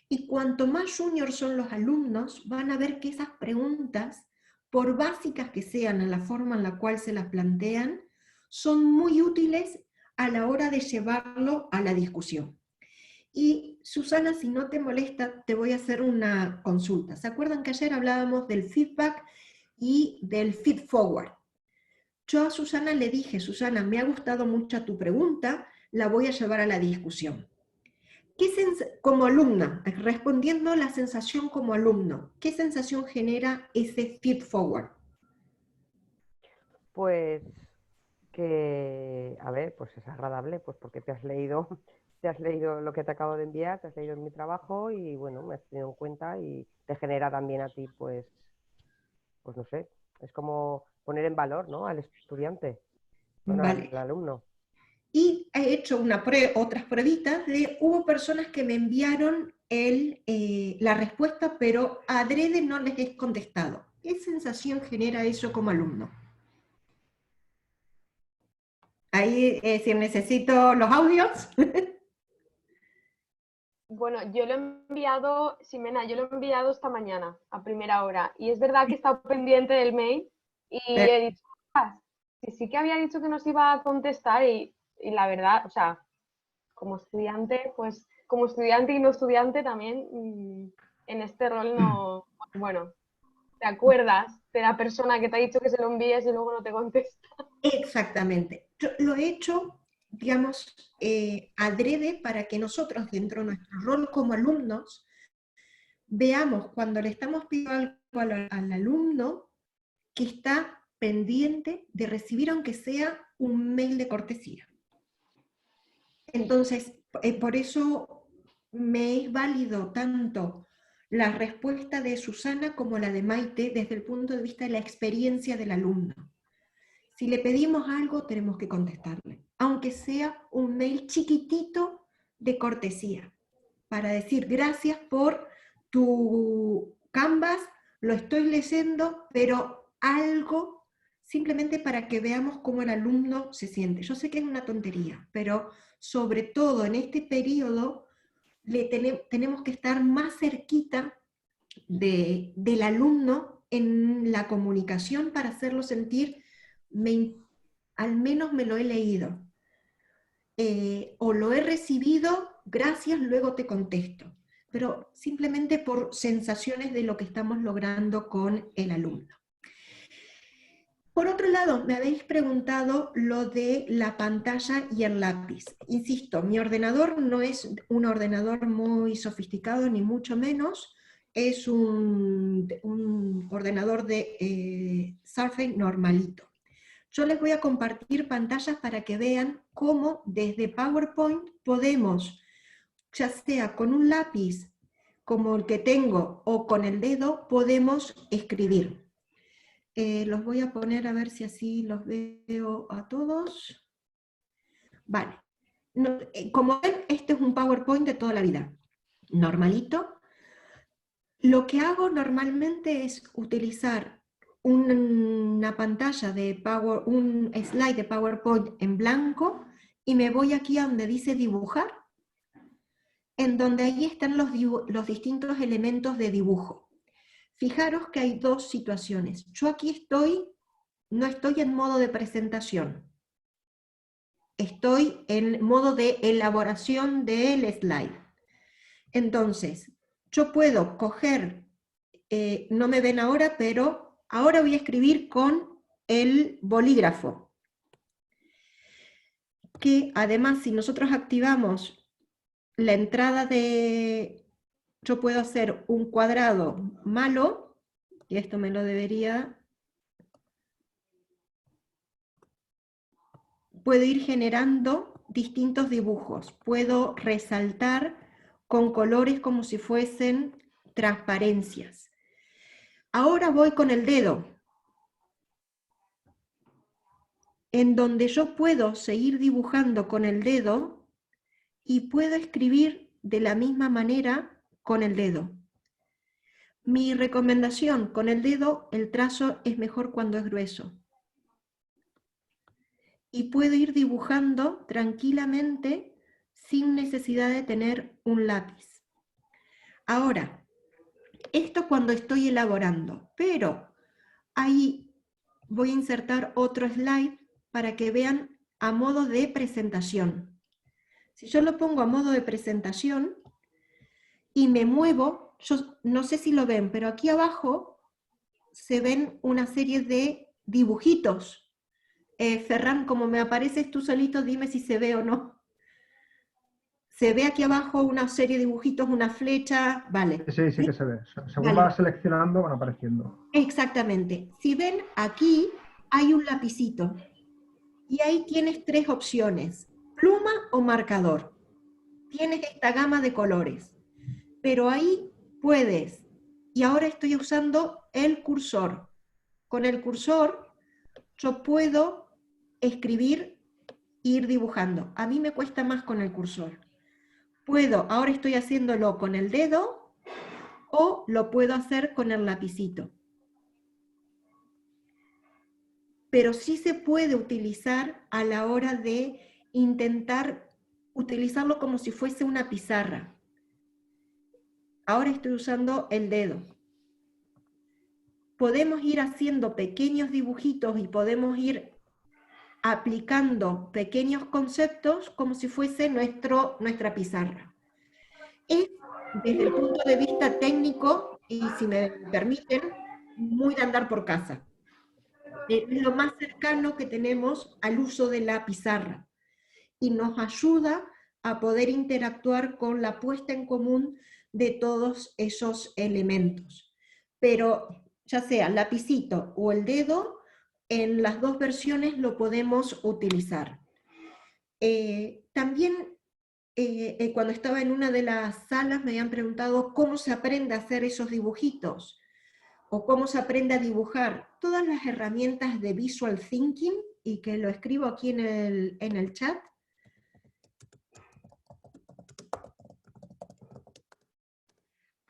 Y cuanto más junior son los alumnos, van a ver que esas preguntas, por básicas que sean en la forma en la cual se las plantean, son muy útiles a la hora de llevarlo a la discusión. Y Susana, si no te molesta, te voy a hacer una consulta. ¿Se acuerdan que ayer hablábamos del feedback y del feed forward? Yo a Susana le dije, Susana, me ha gustado mucho tu pregunta, la voy a llevar a la discusión. Como alumna, respondiendo la sensación como alumno, ¿qué sensación genera ese feed forward? Pues que, a ver, pues es agradable, pues porque te has leído lo que te acabo de enviar, te has leído mi trabajo y bueno, me has tenido en cuenta y te genera también a ti, pues no sé, es como poner en valor, ¿no?, al estudiante, bueno, Vale. al alumno. Y he hecho otras pruebitas hubo personas que me enviaron la respuesta, pero adrede no les he contestado. ¿Qué sensación genera eso como alumno? Ahí, si necesito los audios. Bueno, yo lo he enviado, Ximena, yo lo he enviado esta mañana, a primera hora. Y es verdad que he estado pendiente del mail y he dicho, sí que había dicho que nos iba a contestar y la verdad, o sea, como estudiante, pues como estudiante y no estudiante también, en este rol no, bueno, te acuerdas de la persona que te ha dicho que se lo envíes y luego no te contesta. Exactamente. Yo lo he hecho, digamos, adrede para que nosotros, dentro de nuestro rol como alumnos, veamos cuando le estamos pidiendo algo al alumno que está pendiente de recibir, aunque sea un mail de cortesía. Entonces, por eso me es válido tanto la respuesta de Susana como la de Maite desde el punto de vista de la experiencia del alumno. Si le pedimos algo, tenemos que contestarle, aunque sea un mail chiquitito de cortesía, para decir gracias por tu Canvas, lo estoy leyendo, pero algo simplemente para que veamos cómo el alumno se siente. Yo sé que es una tontería, pero sobre todo en este periodo tenemos que estar más cerquita del alumno en la comunicación para hacerlo sentir, al menos me lo he leído, o lo he recibido, gracias, luego te contesto, pero simplemente por sensaciones de lo que estamos logrando con el alumno. Por otro lado, me habéis preguntado lo de la pantalla y el lápiz. Insisto, mi ordenador no es un ordenador muy sofisticado, ni mucho menos. Es un ordenador de Surface normalito. yo les voy a compartir pantallas para que vean cómo desde PowerPoint podemos, ya sea con un lápiz como el que tengo o con el dedo, podemos escribir. Los voy a poner a ver si así los veo a todos. Vale. No, como ven, este es un PowerPoint de toda la vida. Normalito. Lo que hago normalmente es utilizar una pantalla de un slide de PowerPoint en blanco y me voy aquí a donde dice dibujar, en donde ahí están los distintos elementos de dibujo. Fijaros que hay dos situaciones. Yo aquí no estoy en modo de presentación. Estoy en modo de elaboración del slide. Entonces, yo puedo coger, no me ven ahora, pero ahora voy a escribir con el bolígrafo. Que además, si nosotros activamos la entrada de... Yo puedo hacer un cuadrado malo, y esto me lo debería... Puedo ir generando distintos dibujos. Puedo resaltar con colores como si fuesen transparencias. Ahora voy con el dedo, en donde yo puedo seguir dibujando con el dedo y puedo escribir de la misma manera con el dedo. Mi recomendación, con el dedo el trazo es mejor cuando es grueso. Y puedo ir dibujando tranquilamente sin necesidad de tener un lápiz. Ahora, esto cuando estoy elaborando, pero ahí voy a insertar otro slide para que vean a modo de presentación. Si yo lo pongo a modo de presentación y me muevo, yo no sé si lo ven, pero aquí abajo se ven una serie de dibujitos. Ferran, como me apareces tú solito, dime si se ve o no. Se ve aquí abajo una serie de dibujitos, una flecha, vale. Sí, sí que se ve. Según Vale. vas seleccionando van apareciendo. Exactamente. Si ven, aquí hay un lapicito. Y ahí tienes tres opciones, pluma o marcador. Tienes esta gama de colores. Pero ahí puedes, y ahora estoy usando el cursor. Con el cursor yo puedo escribir e ir dibujando. A mí me cuesta más con el cursor. Ahora estoy haciéndolo con el dedo o lo puedo hacer con el lapicito. Pero sí se puede utilizar a la hora de intentar utilizarlo como si fuese una pizarra. Ahora estoy usando el dedo. Podemos ir haciendo pequeños dibujitos y podemos ir aplicando pequeños conceptos como si fuese nuestra pizarra. Es, desde el punto de vista técnico, y si me permiten, muy de andar por casa. Es lo más cercano que tenemos al uso de la pizarra y nos ayuda a poder interactuar con la puesta en común de todos esos elementos. Pero ya sea lapicito o el dedo, en las dos versiones lo podemos utilizar. También cuando estaba en una de las salas me habían preguntado cómo se aprende a hacer esos dibujitos o cómo se aprende a dibujar. Todas las herramientas de Visual Thinking, y que lo escribo aquí en el chat,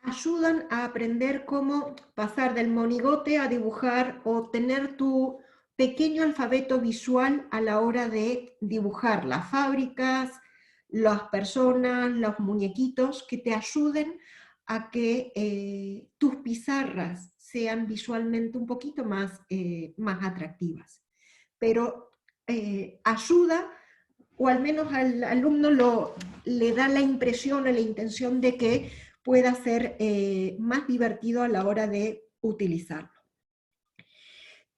ayudan a aprender cómo pasar del monigote a dibujar o tener tu pequeño alfabeto visual a la hora de dibujar las fábricas, las personas, los muñequitos, que te ayuden a que tus pizarras sean visualmente un poquito más atractivas. Pero ayuda, o al menos al alumno le da la impresión o la intención de que pueda ser más divertido a la hora de utilizarlo.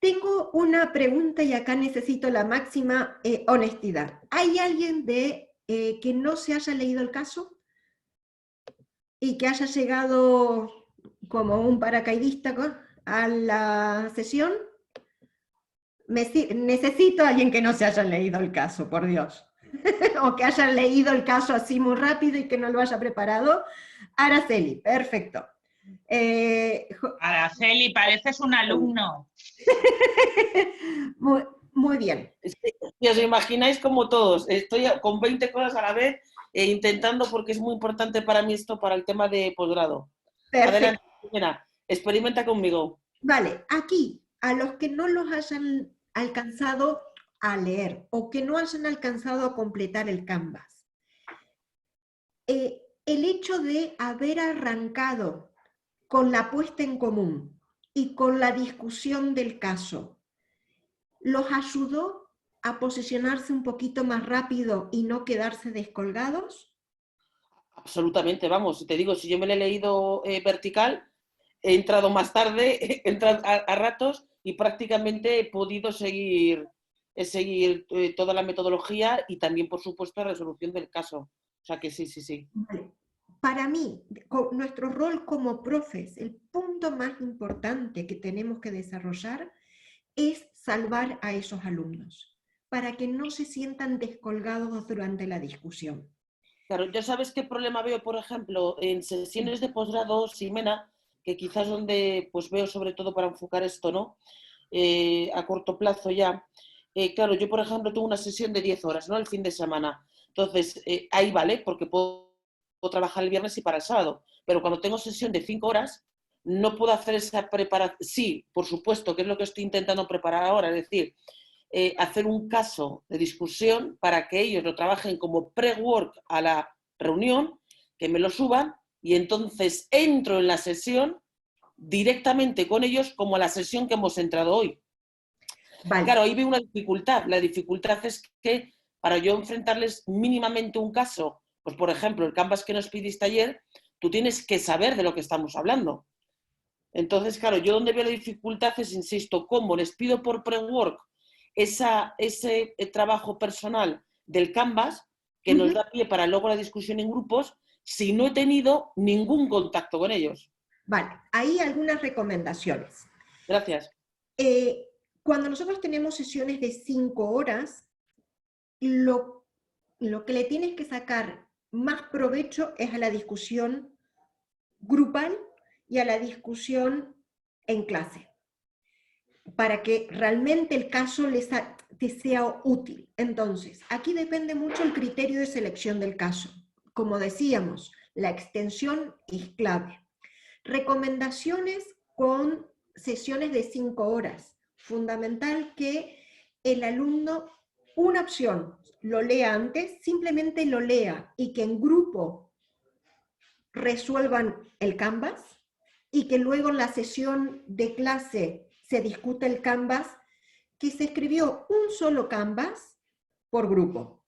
Tengo una pregunta y acá necesito la máxima honestidad. ¿Hay alguien que no se haya leído el caso y que haya llegado como un paracaidista a la sesión? Necesito a alguien que no se haya leído el caso, por Dios. O que haya leído el caso así muy rápido y que no lo haya preparado. Araceli, perfecto. Araceli, pareces un alumno. Muy bien. Si os imagináis como todos, estoy con 20 cosas a la vez intentando, porque es muy importante para mí esto, para el tema de posgrado. Adelante, mira, experimenta conmigo. Vale, aquí, a los que no los hayan alcanzado a leer o que no hayan alcanzado a completar el Canvas, el hecho de haber arrancado con la puesta en común y con la discusión del caso, ¿los ayudó a posicionarse un poquito más rápido y no quedarse descolgados? Absolutamente, vamos, te digo, si yo me lo he leído vertical, he entrado más tarde, he entrado a ratos y prácticamente he podido seguir toda la metodología y también, por supuesto, la resolución del caso. O sea que sí, sí, sí. Vale. Para mí, nuestro rol como profes, el punto más importante que tenemos que desarrollar es salvar a esos alumnos, para que no se sientan descolgados durante la discusión. Claro, ya sabes qué problema veo, por ejemplo, en sesiones de posgrado, Ximena, que quizás donde pues veo sobre todo para enfocar esto, ¿no? A corto plazo ya. Claro, yo por ejemplo tengo una sesión de 10 horas, ¿no? El fin de semana. Entonces, ahí vale, porque puedo trabajar el viernes y para el sábado. Pero cuando tengo sesión de 5 horas, no puedo hacer esa preparación. Sí, por supuesto, que es lo que estoy intentando preparar ahora, es decir, hacer un caso de discusión para que ellos lo trabajen como pre-work a la reunión, que me lo suban y entonces entro en la sesión directamente con ellos como a la sesión que hemos entrado hoy. Vale. Claro, ahí veo una dificultad. La dificultad es que para yo enfrentarles mínimamente un caso, pues por ejemplo, el Canvas que nos pidiste ayer, tú tienes que saber de lo que estamos hablando. Entonces, claro, yo donde veo la dificultad es, insisto, cómo les pido por pre-work ese trabajo personal del Canvas que nos da pie para luego la discusión en grupos si no he tenido ningún contacto con ellos. Vale, hay algunas recomendaciones. Gracias. Cuando nosotros tenemos sesiones de 5 horas, lo que le tienes que sacar más provecho es a la discusión grupal y a la discusión en clase, para que realmente el caso te sea útil. Entonces, aquí depende mucho el criterio de selección del caso. Como decíamos, la extensión es clave. Recomendaciones con sesiones de 5 horas. Fundamental que el alumno, una opción, lo lea antes, simplemente lo lea y que en grupo resuelvan el Canvas y que luego en la sesión de clase se discute el Canvas, que se escribió un solo Canvas por grupo.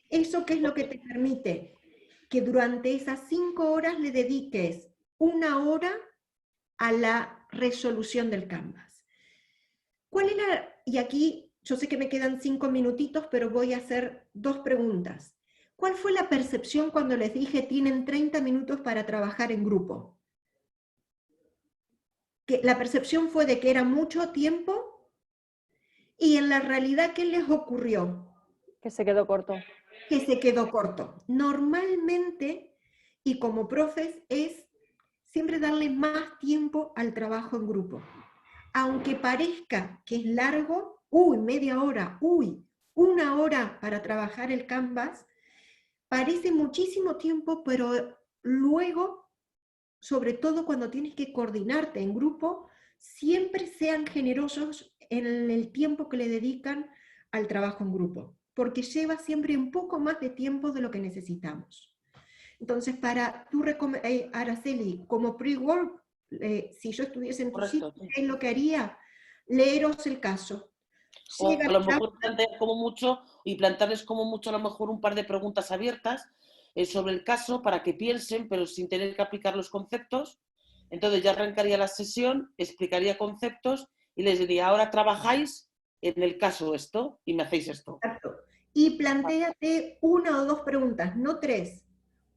¿Eso qué es lo que te permite? Que durante esas 5 horas le dediques 1 hora a la resolución del Canvas. ¿Cuál era? Y aquí yo sé que me quedan 5 minutitos, pero voy a hacer 2 preguntas. ¿Cuál fue la percepción cuando les dije tienen 30 minutos para trabajar en grupo? Que la percepción fue de que era mucho tiempo y en la realidad, ¿qué les ocurrió? Que se quedó corto. Que se quedó corto. Normalmente, y como profes, es siempre darle más tiempo al trabajo en grupo. Aunque parezca que es largo, media hora, 1 hora para trabajar el Canvas, parece muchísimo tiempo, pero luego, sobre todo cuando tienes que coordinarte en grupo, siempre sean generosos en el tiempo que le dedican al trabajo en grupo, porque lleva siempre un poco más de tiempo de lo que necesitamos. Entonces, para tú, Araceli, como pre-work, si yo estuviese en tu sitio, ¿qué es lo que haría? Leeros el caso. O a lo mejor plantear como mucho y plantearles como mucho a lo mejor un par de preguntas abiertas sobre el caso para que piensen, pero sin tener que aplicar los conceptos. Entonces ya arrancaría la sesión, explicaría conceptos y les diría, ahora trabajáis en el caso esto y me hacéis esto. Exacto. Y plantéate 1 o 2 preguntas, no 3.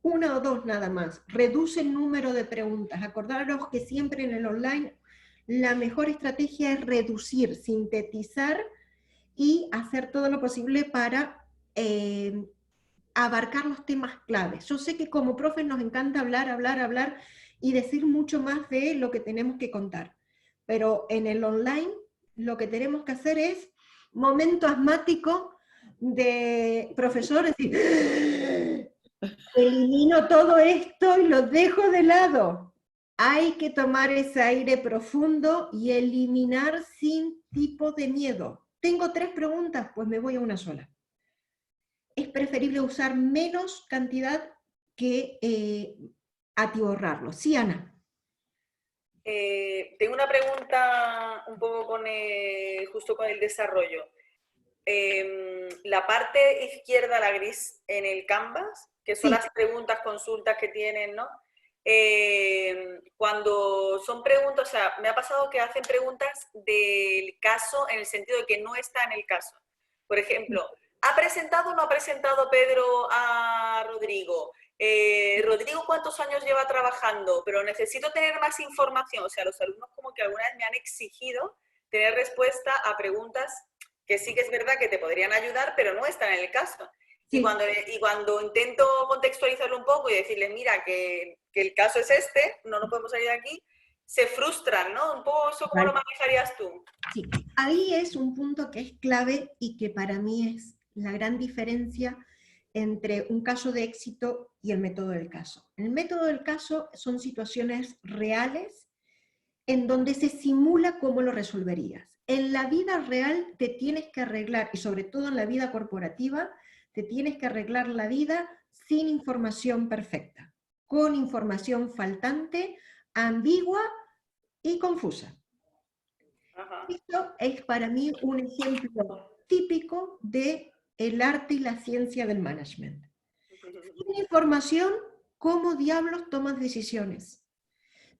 1 o 2 nada más. Reduce el número de preguntas. Acordaros que siempre en el online la mejor estrategia es reducir, sintetizar y hacer todo lo posible para abarcar los temas claves. Yo sé que como profes nos encanta hablar y decir mucho más de lo que tenemos que contar, pero en el online lo que tenemos que hacer es momento asmático de profesores y elimino todo esto y lo dejo de lado. Hay que tomar ese aire profundo y eliminar sin tipo de miedo. Tengo 3 preguntas, pues me voy a una sola. Es preferible usar menos cantidad que atiborrarlo. Sí, Ana. Tengo una pregunta un poco justo con el desarrollo. La parte izquierda, la gris en el Canvas, que son las preguntas, consultas que tienen, ¿no? Cuando son preguntas, o sea, me ha pasado que hacen preguntas del caso en el sentido de que no está en el caso. Por ejemplo, ¿ha presentado o no ha presentado Pedro a Rodrigo? Rodrigo, ¿cuántos años lleva trabajando? Pero necesito tener más información. O sea, los alumnos como que alguna vez me han exigido tener respuesta a preguntas que sí que es verdad que te podrían ayudar, pero no están en el caso. Sí. Y cuando intento contextualizarlo un poco y decirles, mira, que el caso es este, no nos podemos salir de aquí, se frustran, ¿no? Un poco eso, ¿cómo lo manejarías tú? Sí, ahí es un punto que es clave y que para mí es la gran diferencia entre un caso de éxito y el método del caso. El método del caso son situaciones reales en donde se simula cómo lo resolverías. En la vida real te tienes que arreglar, y sobre todo en la vida corporativa, te tienes que arreglar la vida sin información perfecta, con información faltante, ambigua y confusa. Esto es para mí un ejemplo típico de el arte y la ciencia del management. Sin información, ¿cómo diablos tomas decisiones?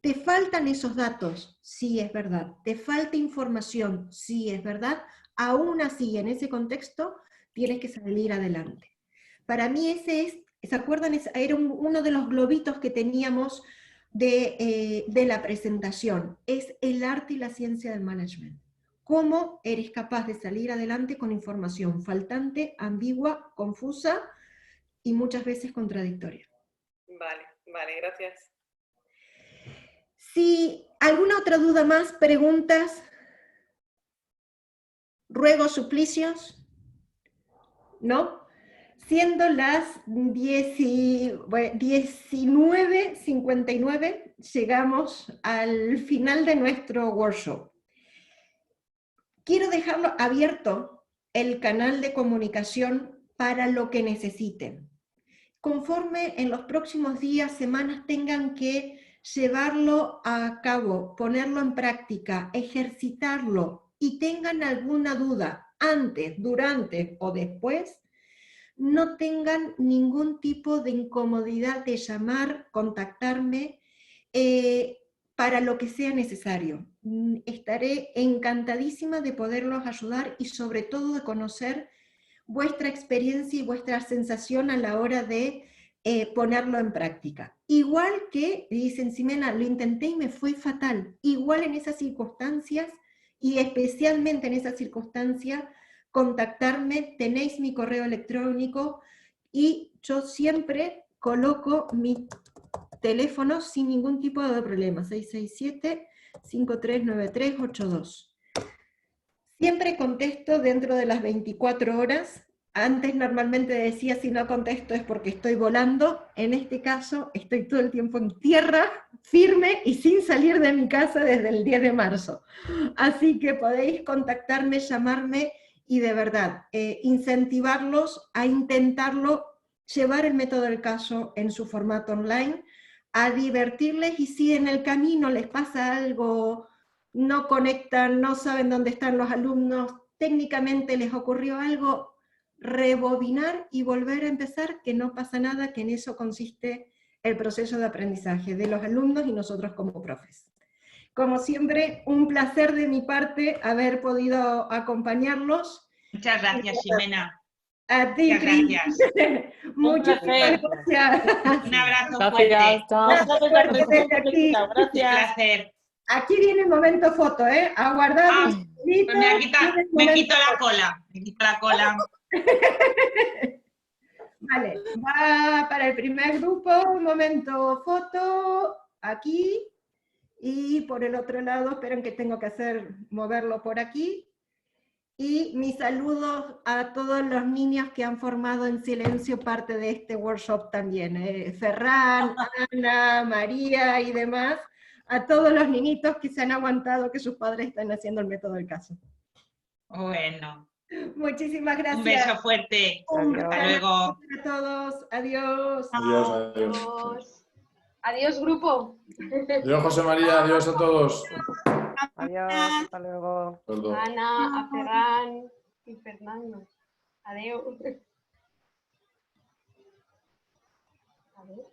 ¿Te faltan esos datos? Sí, es verdad. ¿Te falta información? Sí, es verdad. Aún así, en ese contexto, tienes que salir adelante. Para mí ese es, ¿se acuerdan? Era uno de los globitos que teníamos de la presentación. Es el arte y la ciencia del management. ¿Cómo eres capaz de salir adelante con información faltante, ambigua, confusa y muchas veces contradictoria? Vale, gracias. Si alguna otra duda más, preguntas, ruegos, suplicios, ¿no? Siendo las 19:59, llegamos al final de nuestro workshop. Quiero dejarlo abierto el canal de comunicación para lo que necesiten. Conforme en los próximos días, semanas tengan que llevarlo a cabo, ponerlo en práctica, ejercitarlo y tengan alguna duda antes, durante o después, no tengan ningún tipo de incomodidad de llamar, contactarme para lo que sea necesario. Estaré encantadísima de poderlos ayudar y sobre todo de conocer vuestra experiencia y vuestra sensación a la hora de ponerlo en práctica. Igual que, dicen, Ximena, lo intenté y me fue fatal. Igual en esas circunstancias, y especialmente en esas circunstancias, contactarme, tenéis mi correo electrónico, y yo siempre coloco mi teléfono sin ningún tipo de problema, 667-539382. Siempre contesto dentro de las 24 horas. Antes normalmente decía, si no contesto es porque estoy volando. En este caso estoy todo el tiempo en tierra, firme y sin salir de mi casa desde el 10 de marzo. Así que podéis contactarme, llamarme y de verdad incentivarlos a intentarlo, llevar el método del caso en su formato online, a divertirles, y si en el camino les pasa algo, no conectan, no saben dónde están los alumnos, técnicamente les ocurrió algo, rebobinar y volver a empezar, que no pasa nada, que en eso consiste el proceso de aprendizaje de los alumnos y nosotros como profes. Como siempre, un placer de mi parte haber podido acompañarlos. Muchas gracias, Ximena. A ti, muchas gracias. Muchísimas gracias. Un abrazo Gracias, fuerte. chao. Gracias. Un placer. Aquí viene el momento foto, ¿eh? Aguardad un segundito. Pues me quito la cola. Me quito la cola. Vale, va para el primer grupo, un momento foto, aquí. Y por el otro lado, esperen que tengo que moverlo por aquí. Y mis saludos a todos los niños que han formado en silencio parte de este workshop también. Ferran, Ana, María y demás. A todos los niñitos que se han aguantado que sus padres están haciendo el método del caso. Bueno. Muchísimas gracias. Un beso fuerte. Hasta luego. A todos. Adiós. Adiós, adiós. Adiós, grupo. Adiós, José María, adiós a todos. Adiós, hasta luego. Perdón. Ana, a Ferran y Fernando. Adiós. A ver.